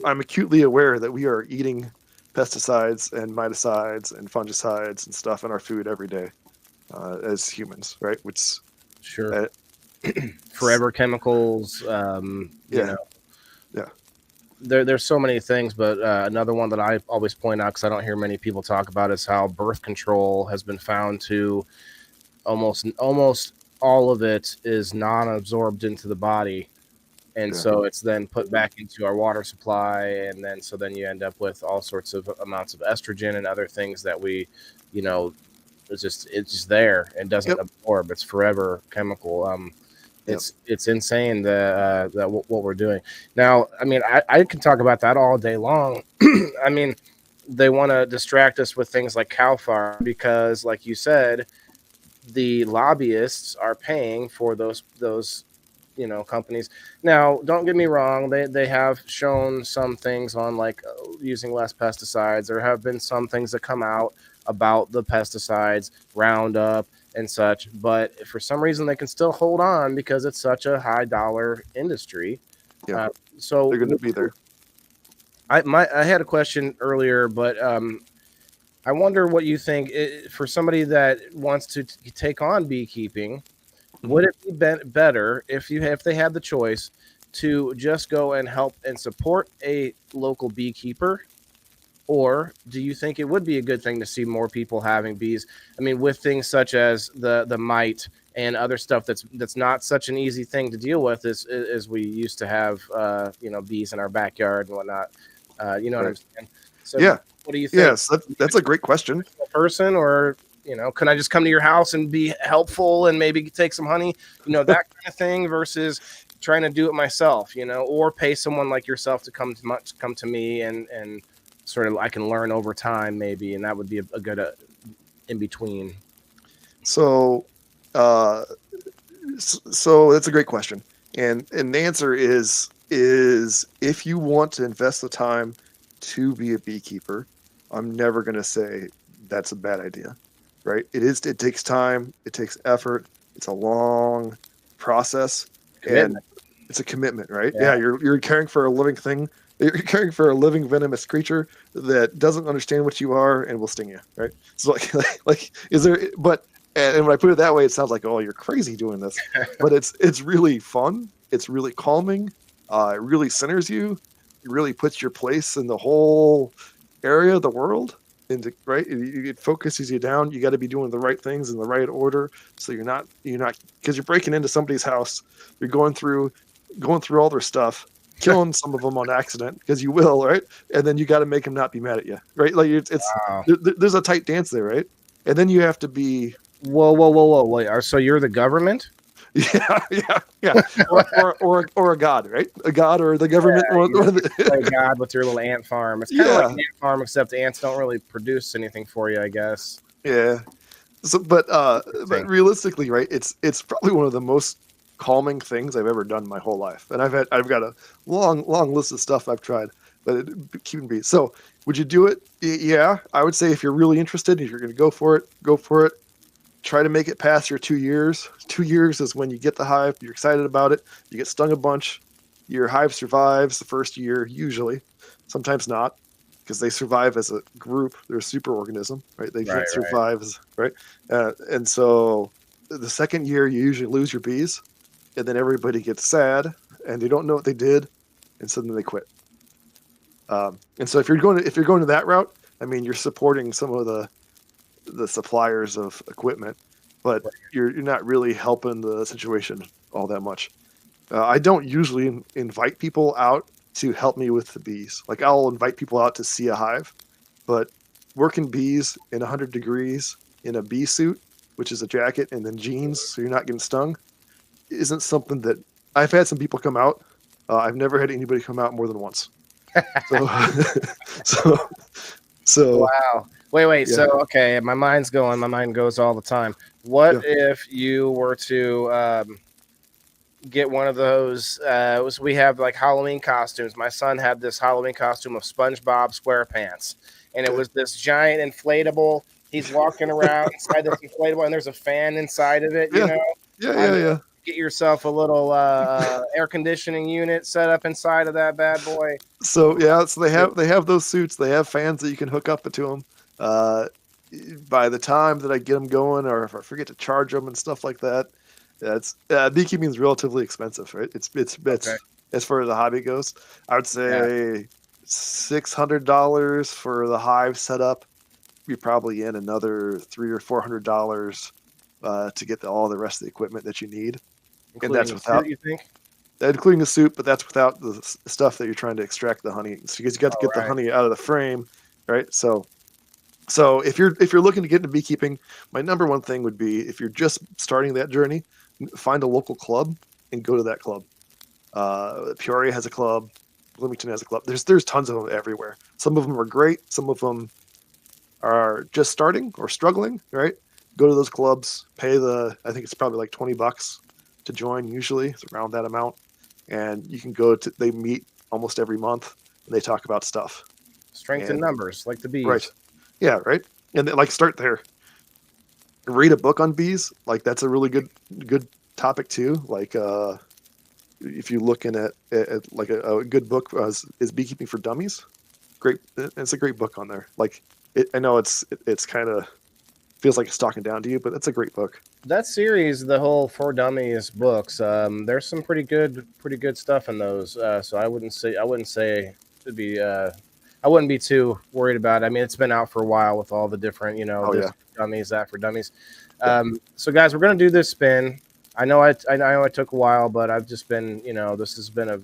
I'm acutely aware that we are eating pesticides and miticides and fungicides and stuff in our food every day as humans, right? Which Sure. uh, Forever chemicals. You yeah, know, yeah, there's so many things, but another one that I always point out because I don't hear many people talk about is how birth control has been found to almost all of it is non-absorbed into the body, and yeah, so it's then put back into our water supply, and then so then you end up with all sorts of amounts of estrogen and other things that we, you know, it's just there and doesn't yep, absorb. It's forever chemical. yep. It's insane that what we're doing now. I mean, I can talk about that all day long. I mean, they want to distract us with things like cow farm because, like you said, the lobbyists are paying for those companies. Now, don't get me wrong, they have shown some things on like using less pesticides. There have been some things that come out about the pesticides, Roundup and such, but for some reason they can still hold on because it's such a high dollar industry. Yeah, uh, so they're going to be there. I had a question earlier, but I wonder what you think for somebody that wants to take on beekeeping. Mhm. Would it be better if they had the choice to just go and help and support a local beekeeper, or do you think it would be a good thing to see more people having bees? I mean, with things such as the mite and other stuff that's not such an easy thing to deal with as we used to have bees in our backyard and whatnot. You know what I'm Right. saying? So, Yeah. what do you think? Yes. That's a great question. Person, or can I just come to your house and be helpful and maybe take some honey, that kind of thing, versus trying to do it myself, or pay someone like yourself to come to me, and sort of I can learn over time maybe, and that would be a good in between. So, uh, so that's a great question, and the answer is if you want to invest the time to be a beekeeper, I'm never going to say that's a bad idea, right? It takes time, it takes effort, it's a long process, and Commitment. it's a commitment, right? Yeah. Yeah, you're caring for a living thing. You're caring for a living venomous creature that doesn't understand what you are and will sting you, right? So like is there? But and when I put it that way, it sounds like, oh, you're crazy doing this, but it's really fun. It's really calming. It really centers you. It really puts your place in the whole area of the world. Into right, it focuses you down. You got to be doing the right things in the right order, so you're not because you're breaking into somebody's house. You're going through all their stuff, killing some of them on accident because you will, right? And then you got to make them not be mad at you, right? Like Wow. there's a tight dance there, right? And then you have to be, Whoa, wait, so you're the government? yeah, or a god, right? A god or the government, Play God with your little ant farm. It's kind of like yeah, an ant farm, except ants don't really produce anything for you, I guess. yeah. So, but Interesting. realistically, right? It's probably one of the most calming things I've ever done in my whole life, and I've got a long list of stuff I've tried, but keeping bees. So, would you do it? Yeah, I would say if you're really interested, if you're going to go for it, go for it. Try to make it past your 2 years. 2 years is when you get the hive. You're excited about it. You get stung a bunch. Your hive survives the first year, usually. Sometimes not, because they survive as a group. They're a superorganism, right? They Right, can't right. survive as right. And so the second year, you usually lose your bees, and then everybody gets sad, and they don't know what they did, and suddenly they quit. And so if you're going to that route, I mean, you're supporting some of the suppliers of equipment, but you're not really helping the situation all that much. I don't usually invite people out to help me with the bees. Like I'll invite people out to see a hive, but working bees in 100 degrees in a bee suit, which is a jacket and then jeans, so you're not getting stung, isn't something that I've had some people come out. I've never had anybody come out more than once. So, so, so Wow. Wait. yeah, So, okay, my mind's going. My mind goes all the time. What yeah, if you were to get one of those? We have like Halloween costumes. My son had this Halloween costume of SpongeBob SquarePants, and it okay, was this giant inflatable. He's walking around inside this inflatable, and there's a fan inside of it. You yeah, know, yeah, I yeah, mean, yeah. get yourself a little air conditioning unit set up inside of that bad boy. So yeah, so they have those suits. They have fans that you can hook up to them. Uh, by the time that I get them going, or if I forget to charge them and stuff like that, that's beekeeping is relatively expensive, right? Okay. It's as far as the hobby goes. I would Yeah. say $600 for the hive setup. You're probably in another $300 or $400 to get all the rest of the equipment that you need, and Including that's a suit, without you think? including the soup, but that's without the stuff that you're trying to extract the honey. So because you got to All get the right. honey out of the frame, right? So if you're looking to get into beekeeping, my number one thing would be if you're just starting that journey, find a local club and go to that club. Peoria has a club, Bloomington has a club. There's tons of them everywhere. Some of them are great. Some of them are just starting or struggling, right? Go to those clubs, pay I think it's probably like $20 to join. Usually it's around that amount, and you can go to. They meet almost every month and they talk about stuff. Strength in And numbers, like the right, bees. yeah, right. And then, like start there. Read a book on bees. Like that's a really good topic too. Like if you're looking at like a good book is Beekeeping for Dummies. Great, it's a great book on there. Like I know it's kind of feels like it's talking down to you, but it's a great book. That series, the whole For Dummies books, there's some pretty good stuff in those. So I wouldn't say it'd be, I wouldn't be too worried about it. I mean, it's been out for a while with all the different, Oh this yeah, for dummies, that for dummies. yeah, So guys, we're gonna do this spin. I know it took a while, but I've just been, this has been a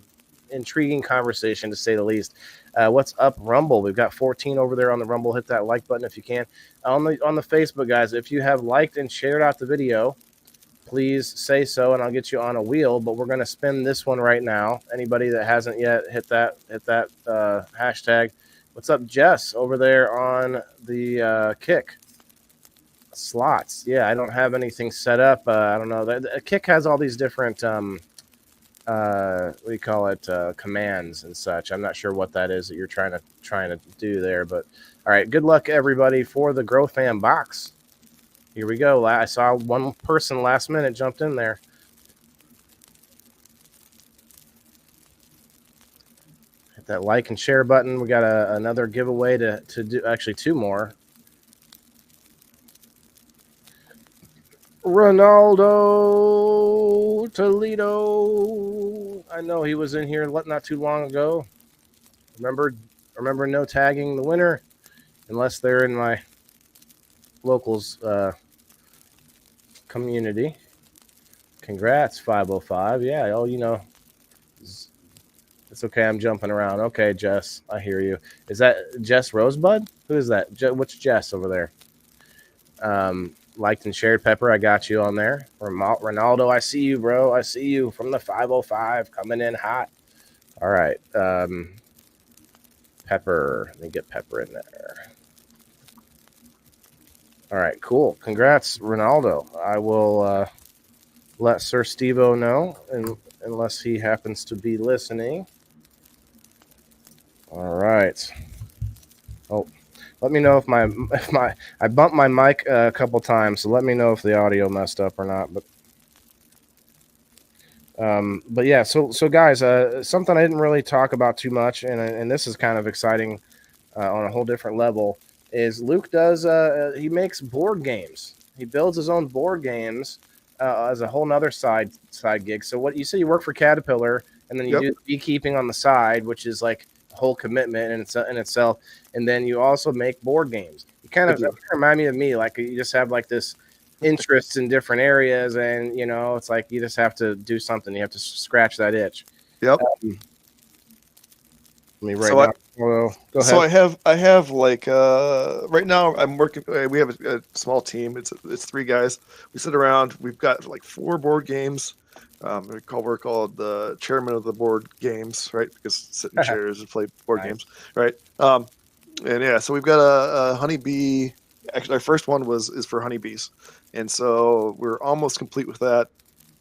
intriguing conversation to say the least. What's up, Rumble? We've got 14 over there on the Rumble. Hit that like button if you can. On the Facebook, guys, if you have liked and shared out the video, please say so, and I'll get you on a wheel. But we're gonna spin this one right now. Anybody that hasn't yet hit that hashtag. What's up, Jess, over there on the Kick slots? Yeah, I don't have anything set up. I don't know. The Kick has all these different what do you call it, commands and such. I'm not sure what that is that you're trying to do there, but all right, good luck everybody for the Grow Fan box. Here we go. I saw one person last minute jumped in there. Hit that like and share button. We got another giveaway to do, actually two more. Ronaldo Toledo. I know he was in here not too long ago. Remember no tagging the winner unless they're in my locals community. Congrats, 505. Yeah, it's okay. I'm jumping around. Okay, Jess, I hear you. Is that Jess Rosebud? Who is that? What's Jess over there? Liked and shared, Pepper. I got you on there. Ronaldo, I see you, bro. I see you from the 505 coming in hot. All right. Pepper. Let me get Pepper in there. All right, cool. Congrats, Ronaldo. I will let Sir Steve-O know, unless he happens to be listening. All right. Oh, let me know if I bumped my mic a couple times, so let me know if the audio messed up or not. But yeah, so guys, something I didn't really talk about too much, and this is kind of exciting on a whole different level. Is Luke does he makes board games. He builds his own board games as a whole nother side gig. So what you say, you work for Caterpillar, and then you yep. do beekeeping on the side, which is like a whole commitment in itself. And then you also make board games. You kind I of do. remind me of me, like you just have like this interests in different areas, and it's like you just have to do something. You have to scratch that itch. Yep. Let me write So down. Go ahead. So I have like right now I'm working. We have a small team. It's 3 guys. We sit around. We've got like 4 board games. We're called the chairman of the board games, right? Because sit in chairs and play board Nice. games, right? And yeah, so we've got a honeybee. Actually, our first one is for honeybees, and so we're almost complete with that.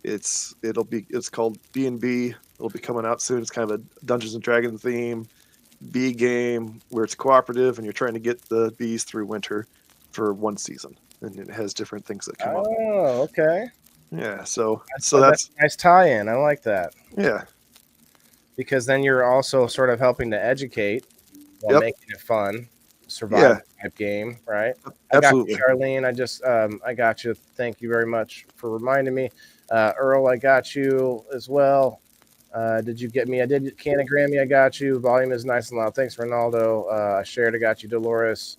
It's called B&B. It'll be coming out soon. It's kind of a Dungeons and Dragons theme bee game where it's cooperative and you're trying to get the bees through winter for one season, and it has different things that come up. Oh, okay. Yeah, so That's that's a nice tie-in. I like that. yeah, Because then you're also sort of helping to educate while yep, making it fun, survival yeah, type game, right? absolutely. I got you, Charlene. I got you. Thank you very much for reminding me. Earl, I got you as well. Did you get me? I did. Can of Grammy, I got you. Volume is nice and loud. Thanks, Ronaldo. I shared. I got you, Dolores.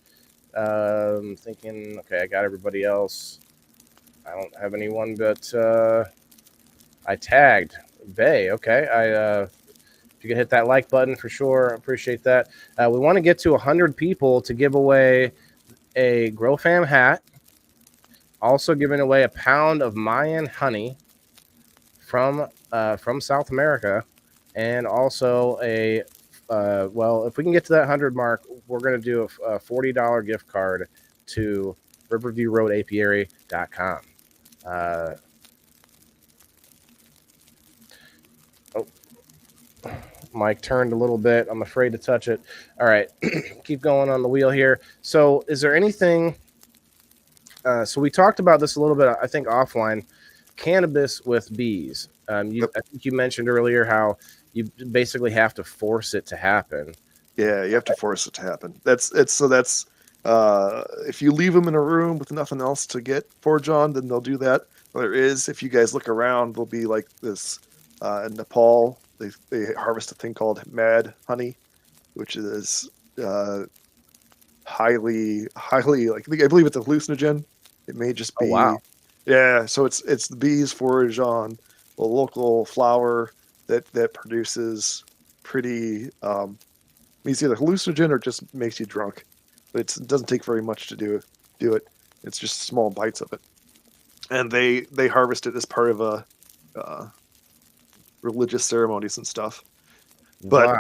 Thinking. Okay, I got everybody else. I don't have anyone, but I tagged Bay. Okay, if you could hit that like button for sure, appreciate that. We want to get to 100 people to give away a Grow Fam hat. Also giving away a pound of Mayan honey from South America, and also if we can get to that 100 mark, we're going to do a $40 gift card to riverviewroadapiary.com. Mike turned a little bit. I'm afraid to touch it. All right, keep going on the wheel here. So, is there anything? So we talked about this a little bit, I think, offline. Cannabis with bees. I think you mentioned earlier how you basically have to force it to happen. Yeah, you have to force it to happen. That's if you leave them in a room with nothing else to get forage on, then they'll do that. There is, if you guys look around, there'll be like this in Nepal. They harvest a thing called mad honey, which is highly like I believe it's a hallucinogen. It may just be yeah. So it's the bees forage on a local flower that produces pretty it's either hallucinogen or just makes you drunk. But it doesn't take very much to do it. It's just small bites of it, and they harvest it as part of a religious ceremonies and stuff. But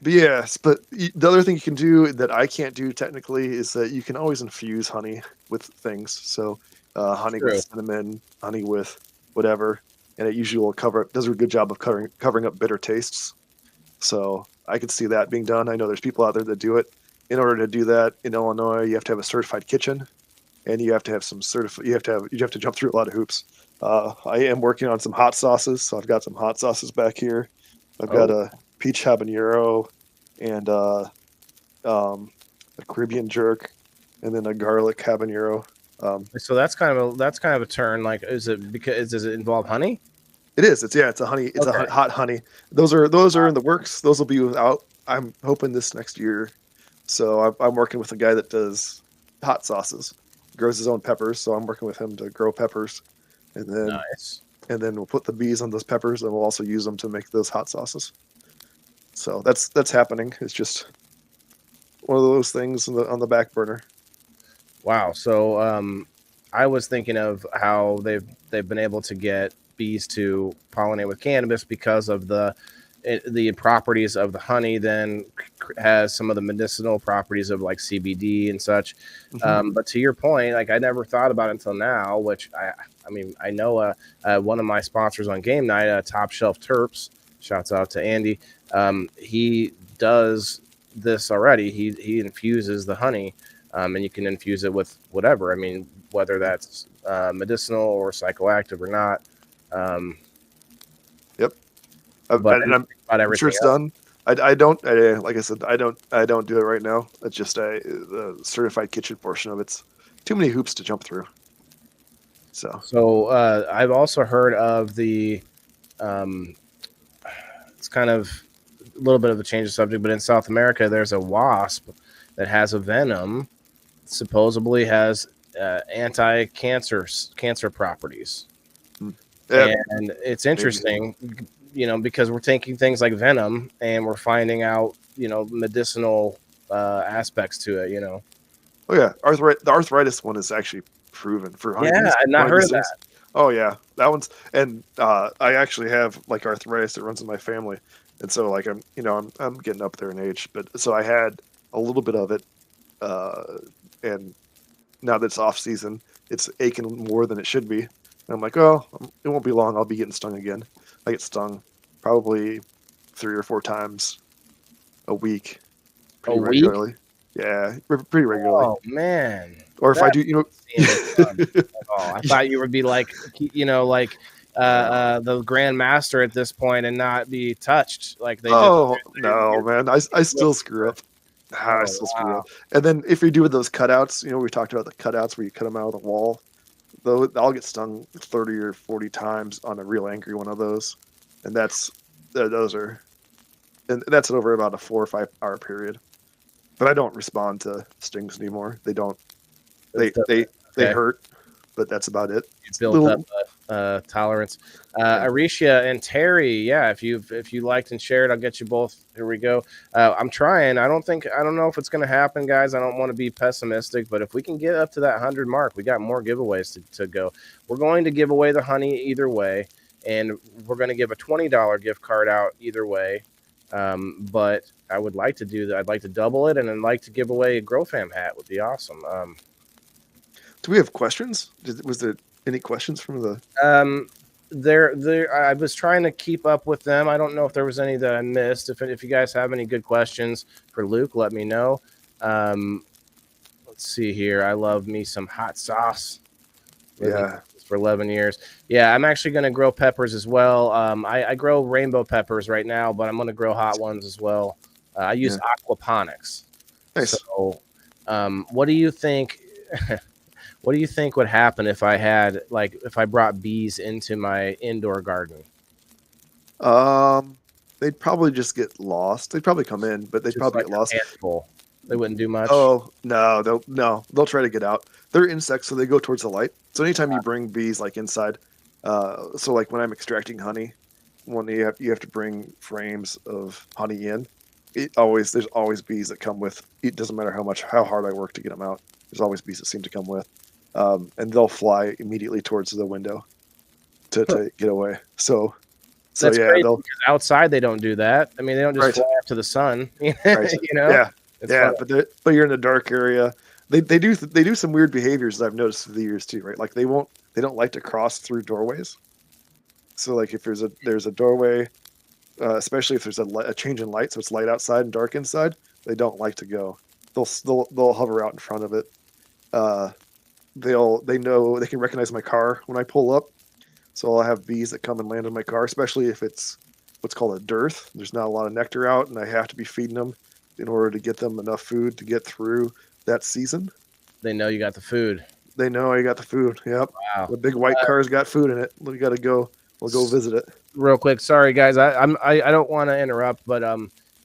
yes, but the other thing you can do that I can't do technically is that you can always infuse honey with things. So honey with cinnamon, honey with whatever, and it usually will does a good job of covering up bitter tastes. So I could see that being done. I know there's people out there that do it. In order to do that in Illinois, you have to have a certified kitchen, and you have to have some you have to jump through a lot of hoops. I am working on some hot sauces, so I've got some hot sauces back here. I've got a peach habanero and a Caribbean jerk, and then a garlic habanero. So that's kind of a turn. Like, does it involve honey? It is. It's a honey. It's a hot honey. Those are in the works. Those will be out. I'm hoping this next year. So I'm working with a guy that does hot sauces, grows his own peppers. So I'm working with him to grow peppers, and then we'll put the bees on those peppers, and we'll also use them to make those hot sauces. So that's happening. It's just one of those things on the back burner. Wow. So I was thinking of how they've been able to get bees to pollinate with cannabis because of the properties of the honey. Then has some of the medicinal properties of like CBD and such. Mm-hmm. But to your point, like I never thought about it until now. Which I know one of my sponsors on game night, Top Shelf Terps. Shouts out to Andy. He does this already. He infuses the honey. And you can infuse it with whatever. I mean, whether that's medicinal or psychoactive or not. Yep. But I'm sure it's done. I don't like I said, I don't do it right now. It's just the certified kitchen portion of it's too many hoops to jump through. So I've also heard of the it's kind of a little bit of a change of subject, but in South America, there's a wasp that has a venom, supposedly has anti-cancer properties. Yeah. And it's interesting, because we're taking things like venom and we're finding out, medicinal aspects to it, Oh yeah, the arthritis one is actually proven for honeybees. Yeah, I've not heard of that. Oh yeah, that one's and I actually have like arthritis that runs in my family, and so like I'm getting up there in age, but so I had a little bit of it, uh, and now that it's off season, it's aching more than it should be. And I'm like, oh, it won't be long. I'll be getting stung again. I get stung probably 3 or 4 times a week, A pretty week? regularly. Yeah, pretty regularly. Oh man, Or if I that do, seem fun at all. I thought you would be like, like the grandmaster at this point and not be touched like they just. oh no, man, I still screw up. I Oh still screw wow. up. And then if you're doing those cutouts, we talked about the cutouts where you cut them out of the wall. Though I'll get stung 30 or 40 times on a real angry one of those, and that's over about a 4 or 5 hour period. But I don't respond to stings anymore. They don't. They Okay. hurt, but that's about it. You built up tolerance. Aricia and Terry, yeah. If you liked and shared, I'll get you both. Here we go. I'm trying. I don't know if it's going to happen, guys. I don't want to be pessimistic, but if we can get up to that 100 mark, we got more giveaways to go. We're going to give away the honey either way, and we're going to give a $20 gift card out either way. But I would like to do that. I'd like to double it, and I'd like to give away a Grow Fam hat. Would be awesome. Do we have questions? Was there any questions from the? There. I was trying to keep up with them. I don't know if there was any that I missed. If you guys have any good questions for Luke, let me know. Let's see here. I love me some hot sauce. Yeah. For 11 years. Yeah, I'm actually going to grow peppers as well. I grow rainbow peppers right now, but I'm going to grow hot ones as well. I use aquaponics. Nice. So, what do you think? What do you think would happen if I brought bees into my indoor garden? They'd probably just get lost. They'd probably come in, but they'd Just probably like get lost. handful. They wouldn't do much. Oh no, they'll try to get out. They're insects, so they go towards the light. So anytime you bring bees like inside, so like when I'm extracting honey, when you have to bring frames of honey in, there's always bees that come with. It doesn't matter how hard I work to get them out. There's always bees that seem to come with, and they'll fly immediately towards the window to get away. So That's yeah, crazy because outside they don't do that. I mean, they don't just fly up to the sun. Right. Yeah. Yeah, but you're in a dark area. They do some weird behaviors that I've noticed through the years too, right? Like they don't like to cross through doorways. So like if there's a doorway, especially if there's a change in light, so it's light outside and dark inside, they don't like to go. They'll hover out in front of it. They know they can recognize my car when I pull up, so I'll have bees that come and land on my car, especially if it's what's called a dearth. There's not a lot of nectar out, and I have to be feeding them in order to get them enough food to get through that season. They know you got the food. They know I got the food. Yep. Wow. The big white car's got food in it. We got to go. We'll go visit it. Real quick, sorry guys. I don't want to interrupt, but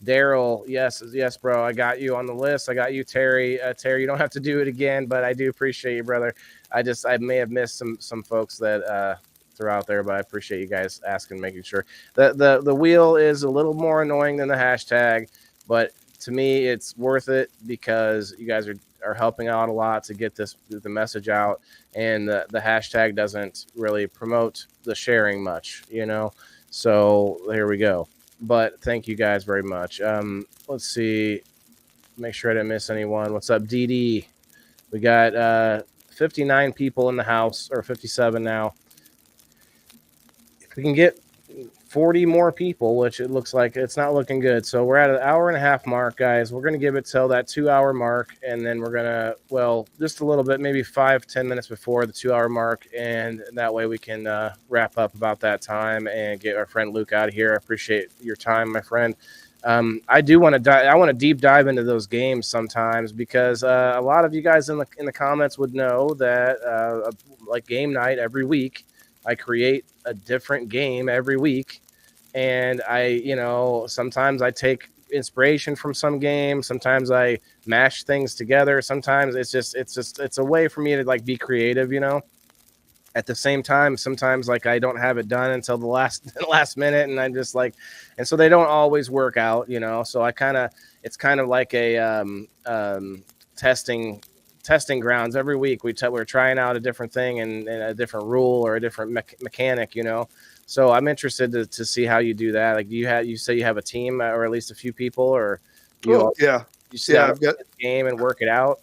Daryl, yes, bro. I got you on the list. I got you, Terry. Terry, you don't have to do it again, but I do appreciate you, brother. I may have missed some folks that throughout out there, but I appreciate you guys asking, making sure. The wheel is a little more annoying than the hashtag, but to me, it's worth it because you guys are helping out a lot to get the message out, and the hashtag doesn't really promote the sharing much, So here we go. But thank you guys very much. Let's see. Make sure I didn't miss anyone. What's up, DD? We got 59 people in the house, or 57 now. If we can get 40 more people, which it looks like it's not looking good. So we're at an hour and a half mark, guys. We're going to give it till that 2 hour mark. And then we're going to, just a little bit, maybe 5-10 minutes before the 2 hour mark. And that way we can wrap up about that time and get our friend Luke out of here. I appreciate your time, my friend. I do want to I want to deep dive into those games sometimes because a lot of you guys in the comments would know that like game night every week, I create a different game every week, and sometimes I take inspiration from some game. Sometimes I mash things together. Sometimes it's a way for me to like be creative, At the same time, sometimes like I don't have it done until the last minute, and I'm just like, and so they don't always work out, So it's kind of like a testing testing grounds every week. We're trying out a different thing and a different rule or a different mechanic, you know. So I'm interested to see how you do that. Like, you say you have a team or at least a few people, or Oh yeah, you sit yeah. down I've got the game and work it out.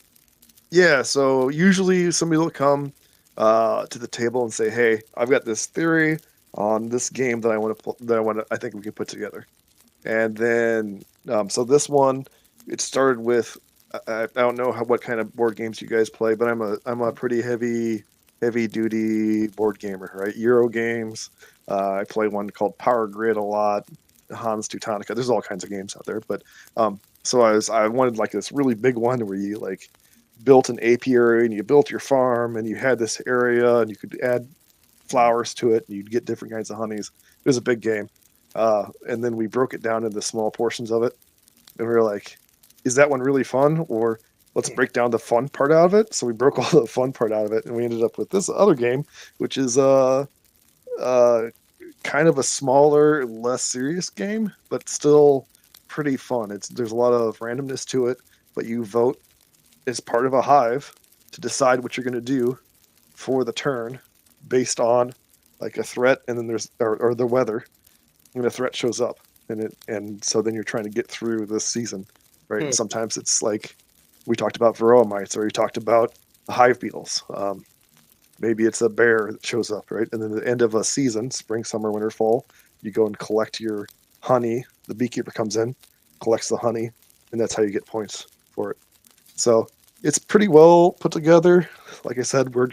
Yeah, so usually somebody will come to the table and say, "Hey, I've got this theory on this game that I think we can put together." And then, so this one, it started with I don't know what kind of board games you guys play, but I'm a pretty heavy duty board gamer, right? Euro games. I play one called Power Grid a lot. Hans Teutonica. There's all kinds of games out there, but so I wanted like this really big one where you like built an apiary and you built your farm and you had this area and you could add flowers to it and you'd get different kinds of honeys. It was a big game. And then we broke it down into small portions of it. And we were like, is that one really fun? Or let's break down the fun part out of it. So we broke all the fun part out of it and we ended up with this other game, which is kind of a smaller, less serious game, but still pretty fun. There's a lot of randomness to it, but you vote as part of a hive to decide what you're going to do for the turn based on like a threat, and then there's or the weather when a threat shows up, and so then you're trying to get through this season, right? And sometimes it's like we talked about varroa mites, or we talked about the hive beetles. Maybe it's a bear that shows up, right? And then at the end of a season, spring, summer, winter, fall, you go and collect your honey. The beekeeper comes in, collects the honey, and that's how you get points for it. So it's pretty well put together. Like I said, we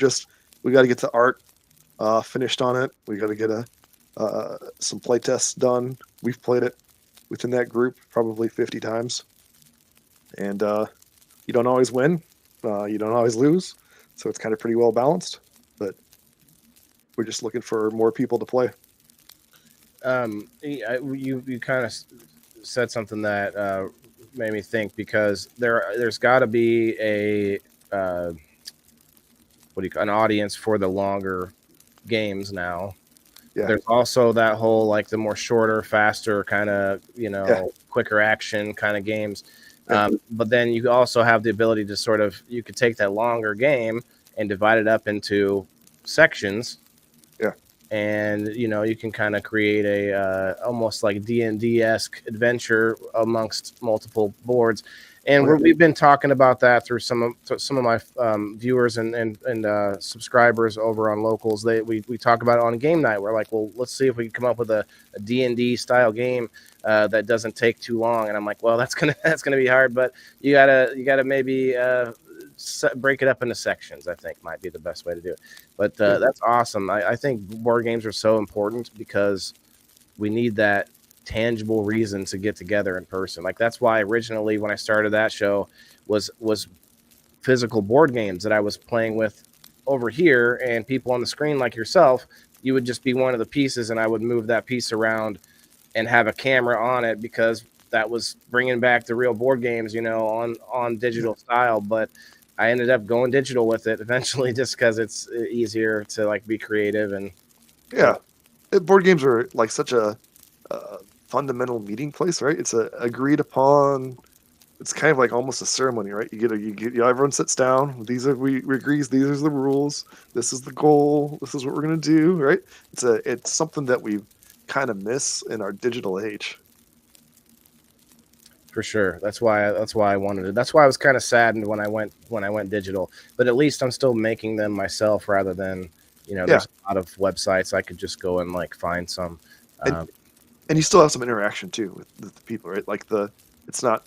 got to get the art finished on it. We got to get some play tests done. We've played it within that group probably 50 times, and you don't always win, you don't always lose, so it's kind of pretty well balanced. But we're just looking for more people to play. You kind of said something that made me think, because there's got to be a an audience for the longer games now. Yeah. There's also that whole like the more shorter, faster kind of quicker action kind of games. Yeah. But then you also have the ability to you could take that longer game and divide it up into sections. Yeah. And you can kind of create a almost like D&D-esque adventure amongst multiple boards. And we've been talking about that through some of my viewers and subscribers over on Locals. We talk about it on game night. We're like, well, let's see if we can come up with a D&D style game that doesn't take too long. And I'm like, well, that's gonna be hard, but you gotta maybe break it up into sections. I think might be the best way to do it. But that's awesome. I think board games are so important because we need that tangible reason to get together in person. Like that's why originally when I started that show was physical board games that I was playing with over here, and people on the screen like yourself. You would just be one of the pieces, and I would move that piece around and have a camera on it, because that was bringing back the real board games, on digital style. But I ended up going digital with it eventually, just because it's easier to like be creative. And board games are like such a fundamental meeting place, right? It's a agreed upon. It's kind of like almost a ceremony, right? Everyone sits down. We agrees. These are the rules. This is the goal. This is what we're gonna do, right? It's something that we kind of miss in our digital age. For sure. That's why I wanted it. That's why I was kind of saddened when I went digital. But at least I'm still making them myself, rather than there's a lot of websites I could just go and like find some. And you still have some interaction too with the people, right? Like it's not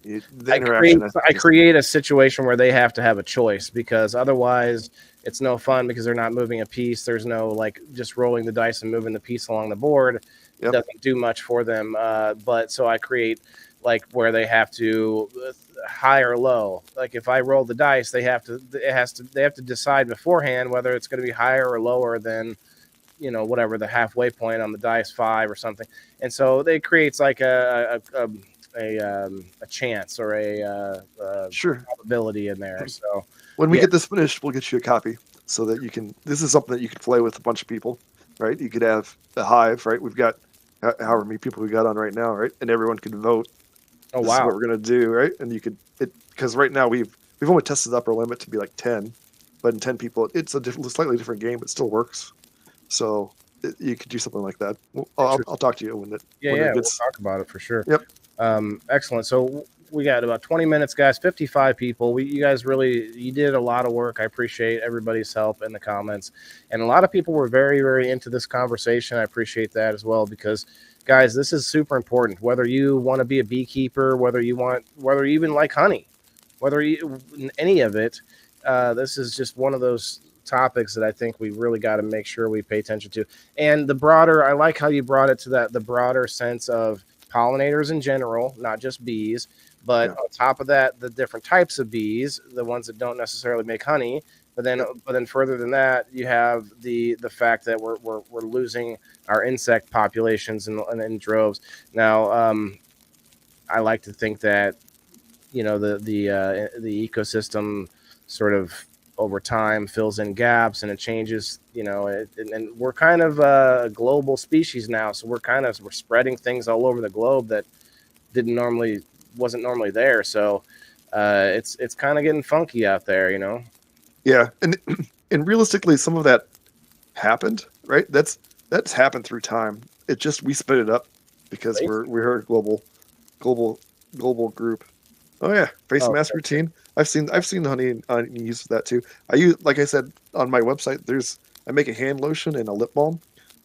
the interaction. I create a situation where they have to have a choice, because otherwise it's no fun, because they're not moving a piece. There's no like just rolling the dice and moving the piece along the board. It doesn't do much for them. But so I create like where they have to high or low. Like if I roll the dice, they have to decide beforehand whether it's going to be higher or lower than whatever the halfway point on the dice, 5 or something. And so it creates like a chance or a probability in there. So when we get this finished, we'll get you a copy so that you can. This is something that you could play with a bunch of people, right? You could have a hive, right? We've got however many people we got on right now, right? And everyone could vote. Oh, this wow! is what we're gonna do, right? And you could because right now we've We've only tested the upper limit to be like 10, but in 10 people, it's a slightly different game, but still works. So you could do something like that. I'll talk to you when it We'll gets. talk about it for sure. Yep. Excellent. So we got about 20 minutes, guys. 55 people. You guys you did a lot of work. I appreciate everybody's help in the comments, and a lot of people were very, very into this conversation. I appreciate that as well because, guys, this is super important. Whether you want to be a beekeeper, whether you even like honey, whether you any of it, this is just one of those topics that I think we really got to make sure we pay attention to. And the broader, I like how you brought it to the broader sense of pollinators in general, not just bees, but on top of that, the different types of bees, the ones that don't necessarily make honey. But then further than that, you have the fact that we're losing our insect populations in droves. Now, I like to think that the ecosystem sort of over time fills in gaps and it changes, and we're kind of a global species now. So we're spreading things all over the globe that wasn't normally there. So it's kind of getting funky out there, Yeah. And realistically, some of that happened, right? That's happened through time. It just, we sped it up because we're a global group. Oh yeah, face mask routine. I've seen honey used for that too. I use, like I said on my website, I make a hand lotion and a lip balm,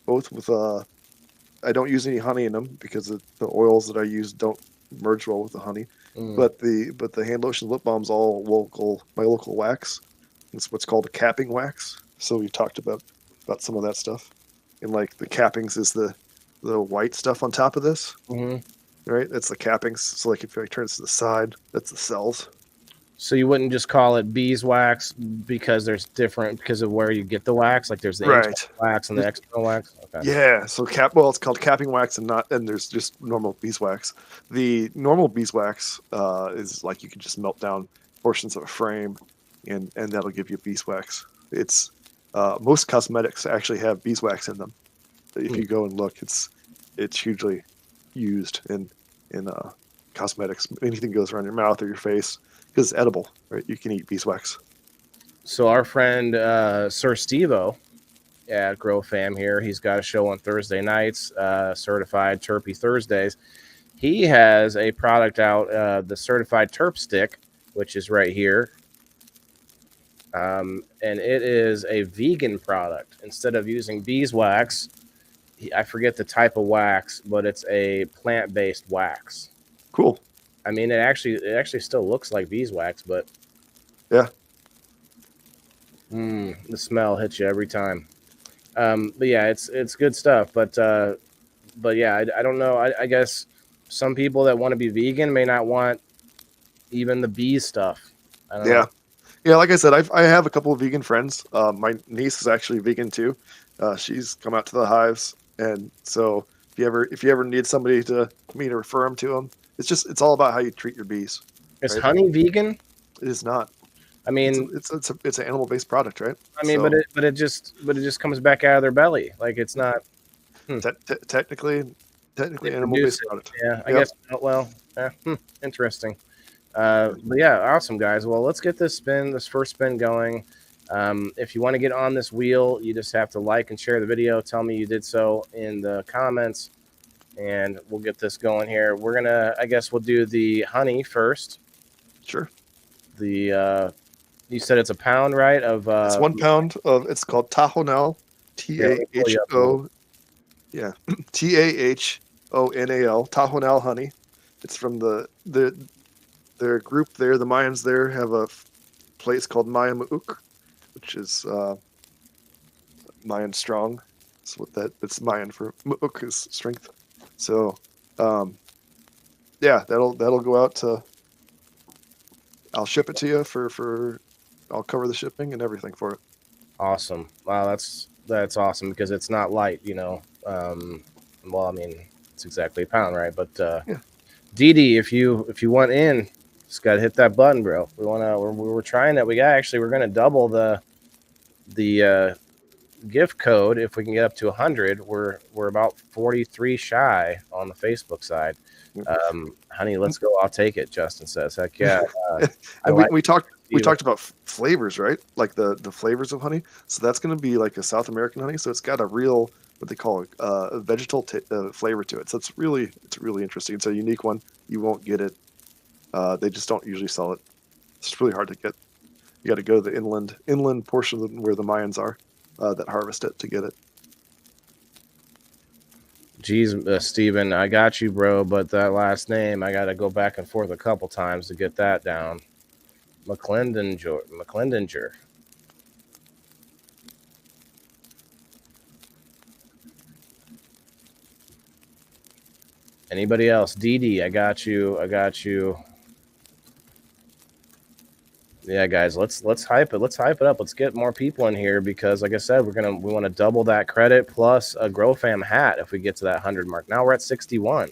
both with I don't use any honey in them because the oils that I use don't merge well with the honey. But the hand lotion lip balm's all my local wax. It's what's called a capping wax. So we've talked about some of that stuff. And like the cappings is the white stuff on top of this. Mm-hmm. Right, that's the cappings. So like if it turns to the side, that's the cells. So you wouldn't just call it beeswax because because of where you get the wax. Like there's the internal wax and the external wax. Okay. Yeah. So it's called capping wax, and there's just normal beeswax. The normal beeswax is like you can just melt down portions of a frame, and that'll give you beeswax. It's most cosmetics actually have beeswax in them. If you go and look, it's hugely used in cosmetics. Anything goes around your mouth or your face because it's edible, right? You can eat beeswax. So our friend Sir Stevo at Grow Fam here, he's got a show on Thursday nights, Certified Terpy Thursdays. He has a product out, the Certified Terp Stick, which is right here. And it is a vegan product. Instead of using beeswax, I forget the type of wax, but it's a plant-based wax. Cool. I mean, it actually still looks like beeswax, but yeah, the smell hits you every time. But yeah, it's good stuff. But yeah, I don't know. I guess some people that want to be vegan may not want even the bee stuff. I don't know. Yeah. Like I said, I have a couple of vegan friends. My niece is actually vegan too. She's come out to the hives. And so if you ever need somebody to refer them to them, it's all about how you treat your bees. Is honey vegan? It is not. I mean, it's an animal based product, right? I mean, but it just comes back out of their belly. Like it's not technically animal based product. Yeah, I guess. Well, interesting. But yeah, awesome guys. Well, let's get this first spin going. If you want to get on this wheel, you just have to like and share the video. Tell me you did so in the comments, and we'll get this going here. I guess we'll do the honey first. Sure. You said it's a pound, right? It's 1 pound of. It's called Tahonal, TAHO. Yeah, TAHONAL, Tahonal honey. It's from their group there. The Mayans there have a place called Maya Mu'uk, which is Mayan strong. That's Mayan for Mu'uk is strength. So that'll go out to. I'll ship it to you I'll cover the shipping and everything for it. Awesome. Wow, that's awesome because it's not light, well, I mean, it's exactly a pound, right? But Dee, if you want in, just gotta hit that button, bro. We're trying that. We're gonna double the gift code if we can get up to 100. We're about 43 shy on the Facebook side. Honey, let's go. I'll take it. Justin says, heck yeah. We talked we talked about flavors, right? Like the flavors of honey. So that's going to be like a South American honey. So it's got a real what they call a vegetal flavor to it. So it's really interesting. It's a unique one. You won't get it. They just don't usually sell it. It's really hard to get. You got to go to the inland portion of where the Mayans are that harvest it to get it. Geez, Steven, I got you, bro, but that last name, I got to go back and forth a couple times to get that down. McClendinger. Anybody else? Dee, I got you. Yeah, guys, let's hype it. Let's hype it up. Let's get more people in here because, like I said, we want to double that credit plus a Grow Fam hat if we get to that 100 mark. Now we're at 61.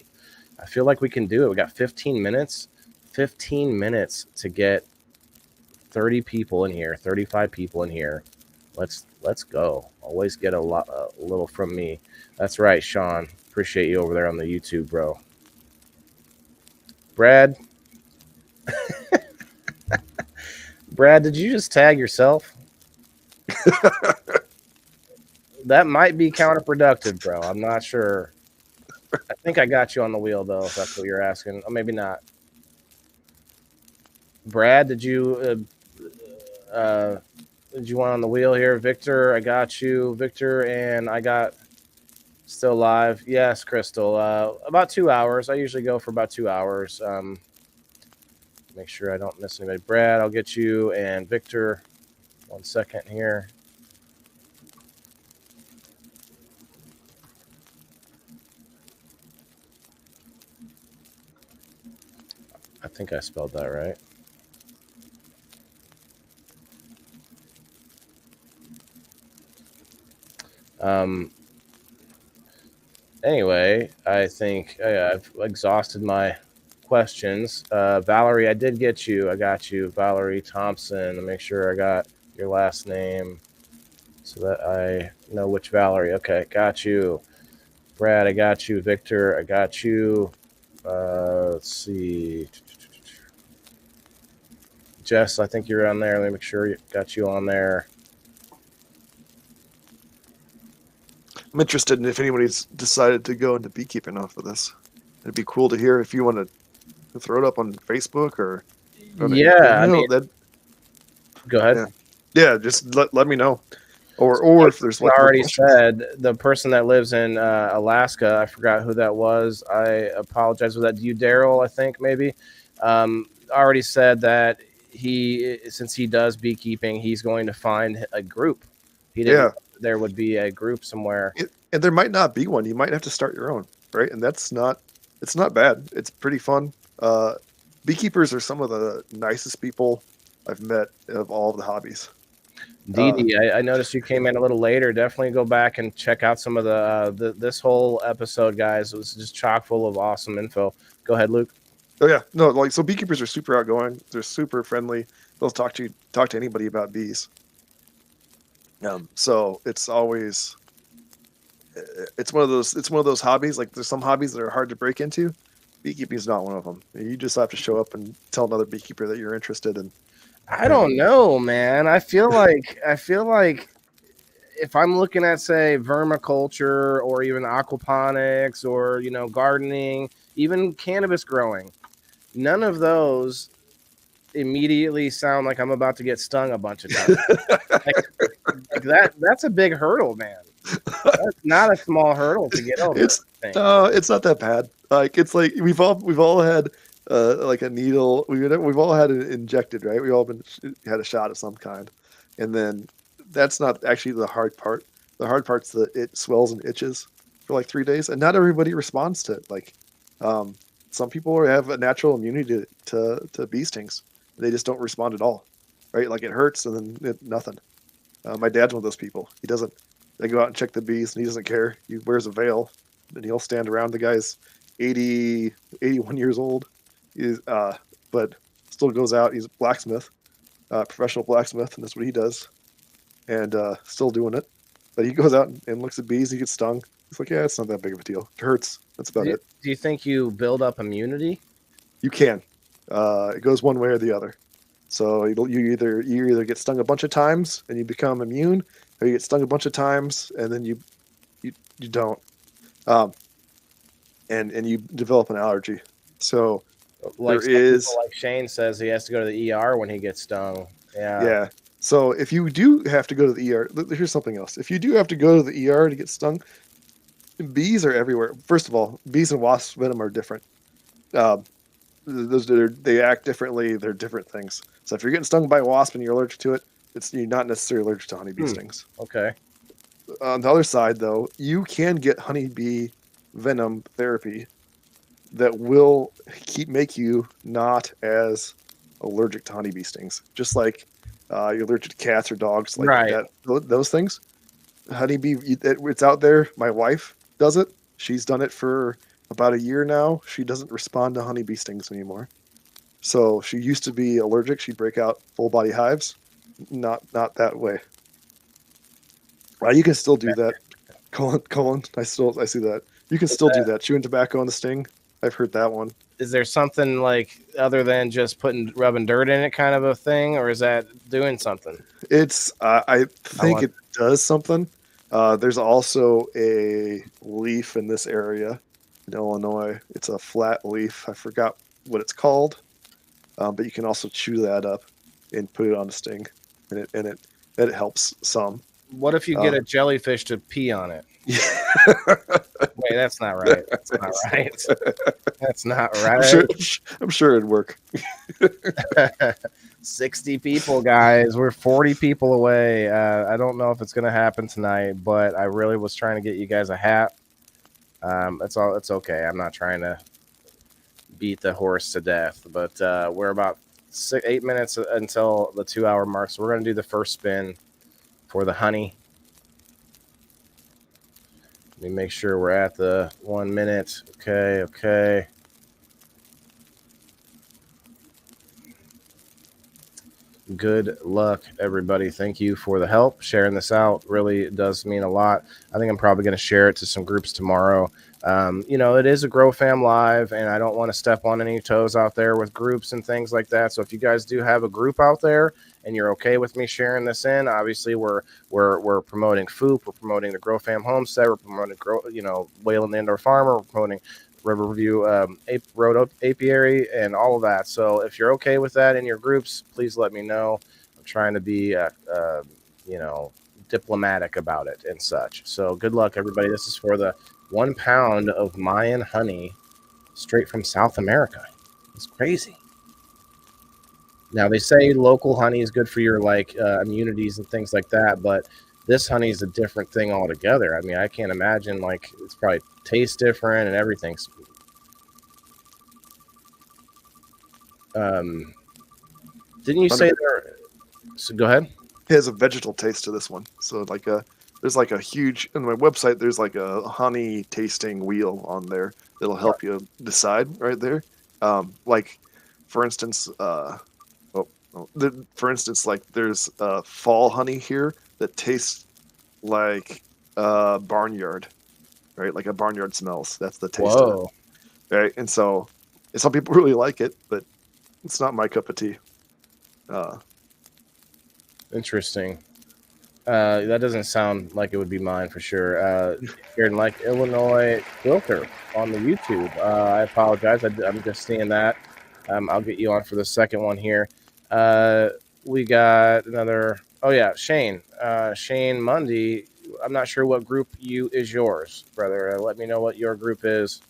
I feel like we can do it. We got 15 minutes. 15 minutes to get 30 people in here, 35 people in here. Let's go. Always get a little from me. That's right, Sean. Appreciate you over there on the YouTube, bro. Brad. Brad, did you just tag yourself? That might be counterproductive, bro. I'm not sure. I think I got you on the wheel, though, if that's what you're asking. Or maybe not. Brad, did you want on the wheel here? Victor, I got you. Victor, and I got still live. Yes, Crystal. About 2 hours. I usually go for about 2 hours. Make sure I don't miss anybody. Brad, I'll get you. And Victor, 1 second here. I think I spelled that right. Anyway, I think I've exhausted my questions. Valerie, I did get you. I got you. Valerie Thompson. To make sure I got your last name so that I know which Valerie. Okay, got you. Brad, I got you. Victor, I got you. Let's see. Jess, I think you're on there. Let me make sure got you on there. I'm interested in if anybody's decided to go into beekeeping off of this. It'd be cool to hear if you want to throw it up on Facebook or. Yeah, I mean, go ahead. Yeah, just let me know. Or if there's like already said, the person that lives in Alaska, I forgot who that was. I apologize for that. You, Daryl, I think maybe, already said that since he does beekeeping, he's going to find a group. He didn't. There would be a group somewhere, and there might not be one. You might have to start your own, right? And it's not bad. It's pretty fun. Beekeepers are some of the nicest people I've met of all of the hobbies. Dee, I noticed you came in a little later. Definitely go back and check out some of this whole episode, guys. It was just chock full of awesome info. Go ahead, Luke. Oh yeah, no, so beekeepers are super outgoing. They're super friendly. They'll talk to anybody about bees. So it's always one of those hobbies. Like there's some hobbies that are hard to break into. Beekeeping is not one of them. You just have to show up and tell another beekeeper that you're interested in. I don't know, man. I feel like if I'm looking at, say, vermiculture or even aquaponics or gardening, even cannabis growing, none of those immediately sound like I'm about to get stung a bunch of times. That's a big hurdle, man. That's not a small hurdle to get over. It's not that bad. Like it's like we've all had like a needle. We've all had it injected, right? We've all had a shot of some kind, and then that's not actually the hard part. The hard part's that it swells and itches for like 3 days, and not everybody responds to it. Like some people have a natural immunity to bee stings. They just don't respond at all, right? Like it hurts and then nothing. My dad's one of those people. He doesn't. They go out and check the bees, and he doesn't care. He wears a veil, and he'll stand around. The guy's 81 years old. But still goes out. He's a blacksmith, professional blacksmith, and that's what he does. And still doing it. But he goes out and looks at bees. He gets stung. It's like, yeah, it's not that big of a deal. It hurts. That's about it. Do you think you build up immunity? You can. It goes one way or the other. So you either get stung a bunch of times and you become immune, or you get stung a bunch of times and then you don't, um, and you develop an allergy. So Like there some people, is, like Shane says, he has to go to the ER when he gets stung. Yeah. yeah. So if you do have to go to the ER, here's something else. If you do have to go to the ER to get stung, bees are everywhere. First of all, bees and wasp venom are different. Um, they act differently. They're different things. So if you're getting stung by a wasp and you're allergic to it, you're not necessarily allergic to honeybee stings. Okay. On the other side, though, you can get honeybee venom therapy that will make you not as allergic to honeybee stings. Just like you're allergic to cats or dogs, like Right. that. Those things. Honeybee, it's out there. My wife does it. She's done it for about a year now. She doesn't respond to honeybee stings anymore. So she used to be allergic. She'd break out full body hives. Not that way. Well, you can still do that. Colin, I see that. You can still do that. Chewing tobacco on the sting. I've heard that one. Is there something like other than just rubbing dirt in it kind of a thing, or is that doing something? It's I think it does something. There's also a leaf in this area in Illinois. It's a flat leaf. I forgot what it's called, but you can also chew that up and put it on a sting, and it helps some. What if you get a jellyfish to pee on it? Wait, that's not right. That's not right. That's not right. I'm sure it'd work. 60 people, guys. We're 40 people away. I don't know if it's going to happen tonight, but I really was trying to get you guys a hat. It's okay. I'm not trying to beat the horse to death, but we're about 8 minutes until the 2-hour mark. So we're going to do the first spin for the honey. Let me make sure we're at the 1 minute. Okay. Good luck, everybody. Thank you for the help. Sharing this out really does mean a lot. I think I'm probably going to share it to some groups tomorrow. It is a Grow Fam Live, and I don't want to step on any toes out there with groups and things like that. So if you guys do have a group out there and you're okay with me sharing this in, obviously we're promoting FOOP, we're promoting the Grow Fam Homestead, we're promoting Wayland the Indoor Farmer, we're promoting Riverview Apiary, and all of that. So if you're okay with that in your groups, please let me know. I'm trying to be, diplomatic about it and such. So good luck, everybody. This is for the 1 pound of Mayan honey straight from South America. It's crazy. Now, they say local honey is good for your immunities and things like that, but this honey is a different thing altogether. I mean, I can't imagine, it's probably tastes different and everything. Didn't you say there? So go ahead. It has a vegetal taste to this one. So there's a huge, on my website, there's a honey tasting wheel on there that'll help you decide right there. For instance, there's fall honey here that tastes like barnyard, right? Like a barnyard smells. That's the taste of it, right? And so some people really like it, but it's not my cup of tea. Interesting. That doesn't sound like it would be mine for sure. Here in Illinois filter on the YouTube. I apologize. I'm just seeing that. I'll get you on for the second one here. We got another. Oh yeah, Shane. Shane Mundy. I'm not sure what group is yours, brother. Let me know what your group is,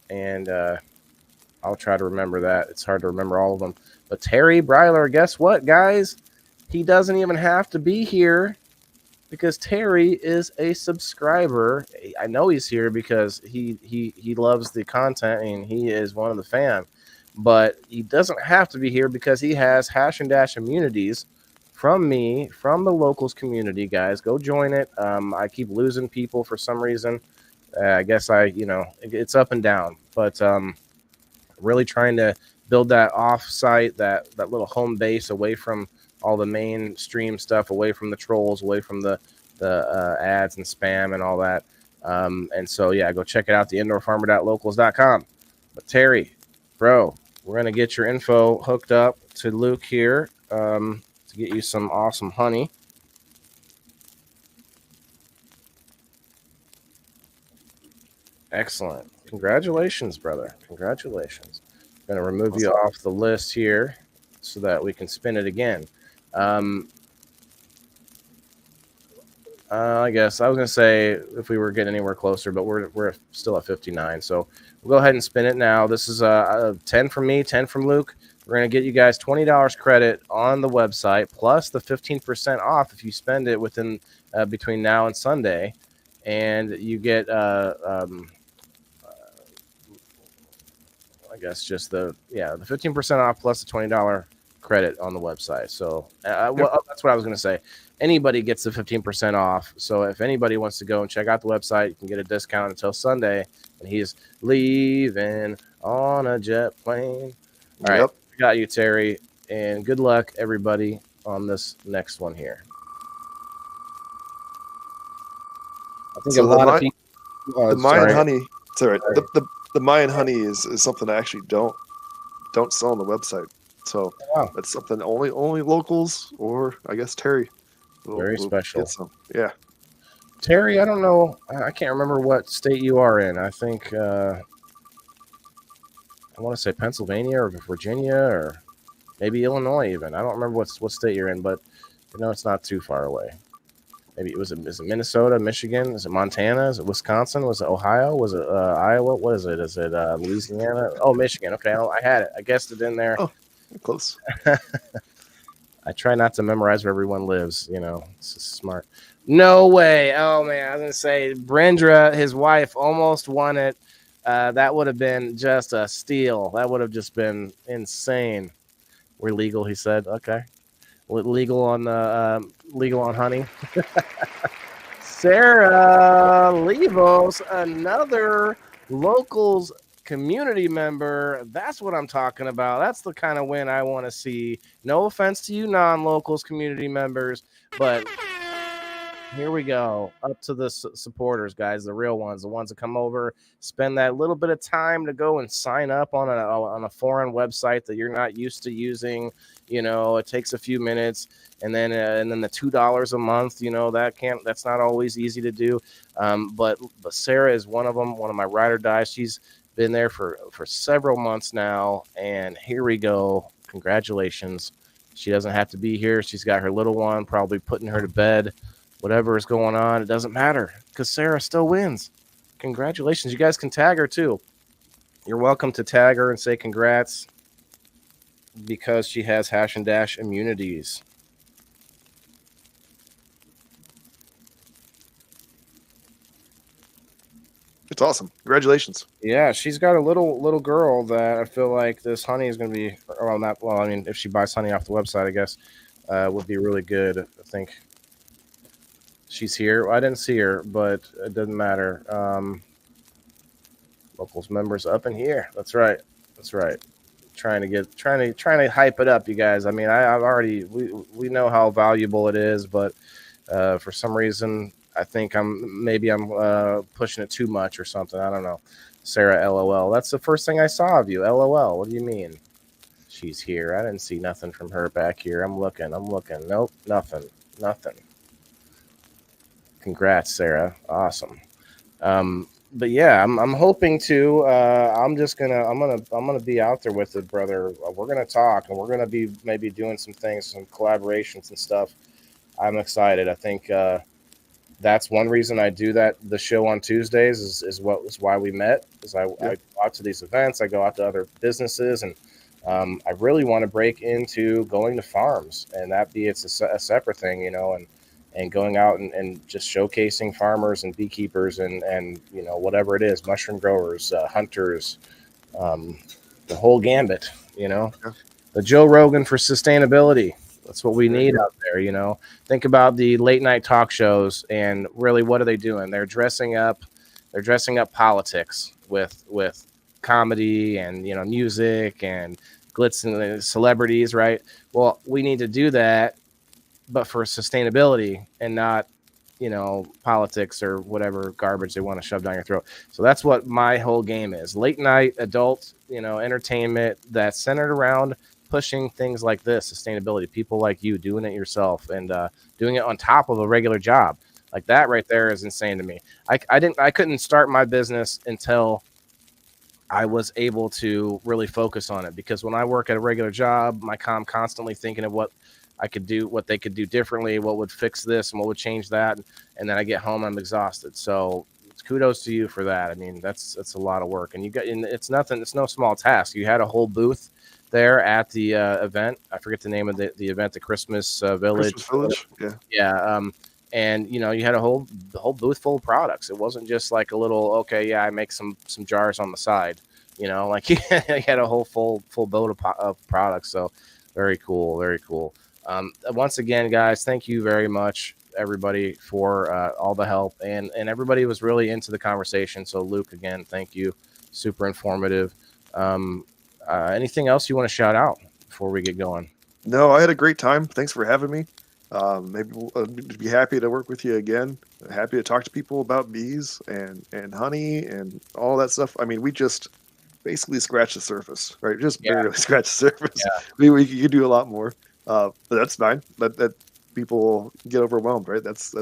and I'll try to remember that. It's hard to remember all of them. But Terry Breiler, guess what, guys? He doesn't even have to be here because Terry is a subscriber. I know he's here because he loves the content and he is one of the fans. But he doesn't have to be here because he has Hash and Dash immunities from me, from the locals community, guys. Go join it. I keep losing people for some reason. I guess it's up and down. But really trying to build that off-site, that little home base away from all the mainstream stuff, away from the trolls, away from the ads and spam and all that. And so, yeah, go check it out, theindoorfarmer.locals.com. But Terry, bro, we're going to get your info hooked up to Luke here to get you some awesome honey. Excellent. Congratulations, brother. Congratulations. I'm going to remove you off the list here so that we can spin it again. I guess I was going to say if we were getting anywhere closer, but we're still at 59. So we'll go ahead and spin it now. This is a 10 from me, 10 from Luke. We're going to get you guys $20 credit on the website plus the 15% off if you spend it within between now and Sunday. And you get I guess just the 15% off plus the $20 credit on the website. So that's what I was going to say. Anybody gets the 15% off. So if anybody wants to go and check out the website, you can get a discount until Sunday. And he's leaving on a jet plane. All right, I got you, Terry. And good luck, everybody, on this next one here. I think a lot of people. The Mayan honey. Sorry. The Mayan honey is something I actually don't sell on the website. So that's something only locals, or I guess Terry. Very special. Get some. Yeah. Terry, I don't know. I can't remember what state you are in. I think I want to say Pennsylvania or Virginia or maybe Illinois even. I don't remember what state you're in, but it's not too far away. Maybe is it Minnesota, Michigan? Is it Montana? Is it Wisconsin? Was it Ohio? Was it Iowa? What is it? Is it Louisiana? Oh, Michigan. Okay, I had it. I guessed it in there. Oh, close. I try not to memorize where everyone lives. It's just smart. No way. Oh, man. I was going to say Brendra, his wife, almost won it. That would have been just a steal. That would have just been insane. We're legal, he said. Okay. Legal on honey. Sarah Levos, another locals community member. That's what I'm talking about. That's the kind of win I want to see. No offense to you non-locals community members, but here we go. Up to the supporters, guys, the real ones, the ones that come over, spend that little bit of time to go and sign up on a foreign website that you're not used to using. It takes a few minutes, and then the $2 a month. That's not always easy to do. But Sarah is one of them. One of my ride or dies. She's been there for several months now, and here we go. Congratulations. She doesn't have to be here. She's got her little one, probably putting her to bed. Whatever is going on, it doesn't matter because Sarah still wins. Congratulations. You guys can tag her too. You're welcome to tag her and say congrats because she has hash and dash immunities. It's awesome. Congratulations. Yeah, she's got a little girl that I feel like this honey is going to be, if she buys honey off the website, I guess, would be really good. I think she's here. I didn't see her, but it doesn't matter. Locals members up in here. That's right. Trying to hype it up, you guys. I mean, I've already we know how valuable it is, but for some reason, I think I'm pushing it too much or something. I don't know. Sarah, LOL. That's the first thing I saw of you. LOL. What do you mean? She's here. I didn't see nothing from her back here. I'm looking. Nope, nothing. Congrats, Sarah. Awesome. But yeah, I'm hoping to. I'm gonna be out there with it, brother. We're gonna talk, and we're gonna be maybe doing some things, some collaborations and stuff. I'm excited. I think that's one reason I do the show on Tuesdays is why we met. Is I go out to these events, I go out to other businesses, and I really want to break into going to farms, and it's a separate thing, and going out and just showcasing farmers and beekeepers and whatever it is, mushroom growers, hunters, the whole gambit, the Joe Rogan for sustainability. That's what we need out there, Think about the late night talk shows, and really, what are they doing? They're dressing up politics with comedy and music and glitz and celebrities, right? Well, we need to do that, but for sustainability and not politics or whatever garbage they want to shove down your throat. So that's what my whole game is: late night adult entertainment that's centered around pushing things like this, sustainability, people like you doing it yourself and doing it on top of a regular job. Like that right there is insane to me. I couldn't start my business until I was able to really focus on it, because when I work at a regular job, I'm constantly thinking of what I could do, what they could do differently, what would fix this and what would change that. And then I get home, I'm exhausted. So kudos to you for that. I mean, that's a lot of work, and it's nothing. It's no small task. You had a whole booth there at the event. I forget the name of the event, the Christmas Village. Christmas Village. Yeah. Yeah. And you had the whole booth full of products. It wasn't just like a little, okay, yeah, I make some jars on the side. Like you had a whole full boat of products. So very cool, very cool. Once again, guys, thank you very much, everybody, for all the help, and everybody was really into the conversation. So Luke, again, thank you. Super informative. Anything else you want to shout out before we get going? No, I had a great time. Thanks for having me. Maybe we'll be happy to work with you again. Happy to talk to people about bees and honey and all that stuff. I mean, we just basically scratch the surface, right? Just barely scratch the surface. Yeah. We could do a lot more, but that's fine. That people get overwhelmed, right? That's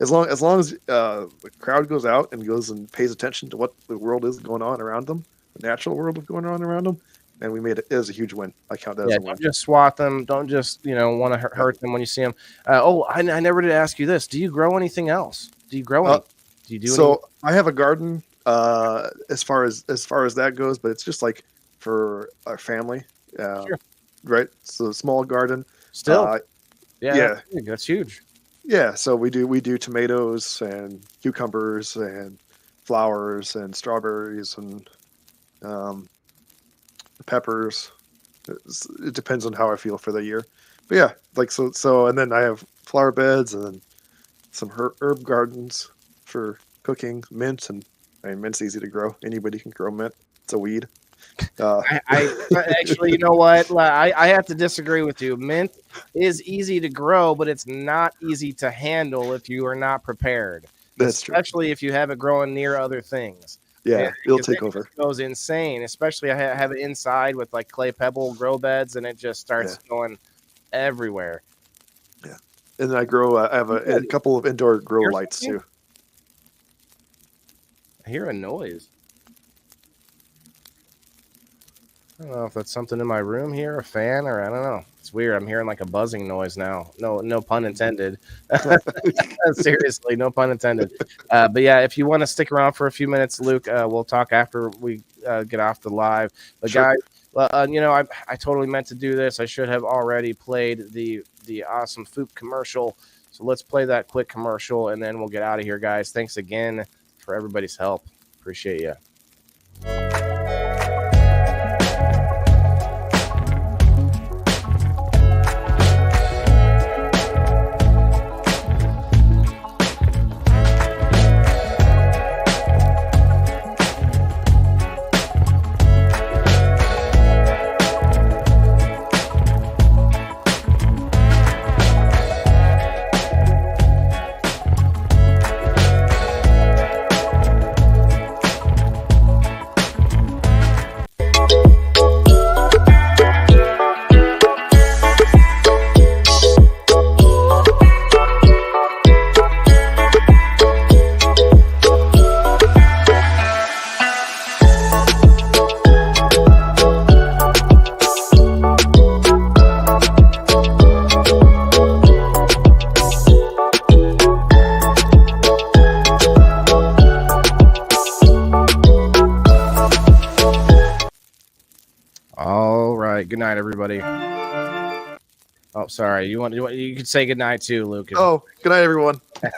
as long as the crowd goes out and goes and pays attention to what the world is going on around them, the natural world is going on around them. And we made it as a huge win. I count that as a win. Don't just swat them. Don't just want to hurt them when you see them. I never did ask you this. Do you grow anything else? Do you grow? Do you do? So I have a garden. As far as that goes, but it's just like for our family, Sure. Right? So a small garden. Still, that's huge. Yeah. So we do tomatoes and cucumbers and flowers and strawberries and peppers. It depends on how I feel for the year, but yeah, like so and then I have flower beds and then some herb gardens for cooking. Mint, and I mean, mint's easy to grow. Anybody can grow mint. It's a weed. I actually, you know what, I have to disagree with you. Mint is easy to grow, but it's not easy to handle if you are not prepared. That's true, especially if you have it growing near other things. Yeah, it'll take over. It goes insane, especially I have it inside with like clay pebble grow beds, and it just starts going everywhere. Yeah, and then I have a couple of indoor grow lights too. I hear a noise. I don't know if that's something in my room here, a fan, or I don't know. It's weird. I'm hearing like a buzzing noise now. No pun intended. Seriously, no pun intended. But yeah, if you want to stick around for a few minutes, Luke, we'll talk after we get off the live. But sure. Guys, I totally meant to do this. I should have already played the awesome Foop commercial. So let's play that quick commercial, and then we'll get out of here, guys. Thanks again for everybody's help. Appreciate you. Good night, everybody. Oh, sorry. You could say good night too, Lucas. Oh, good night, everyone. Yeah.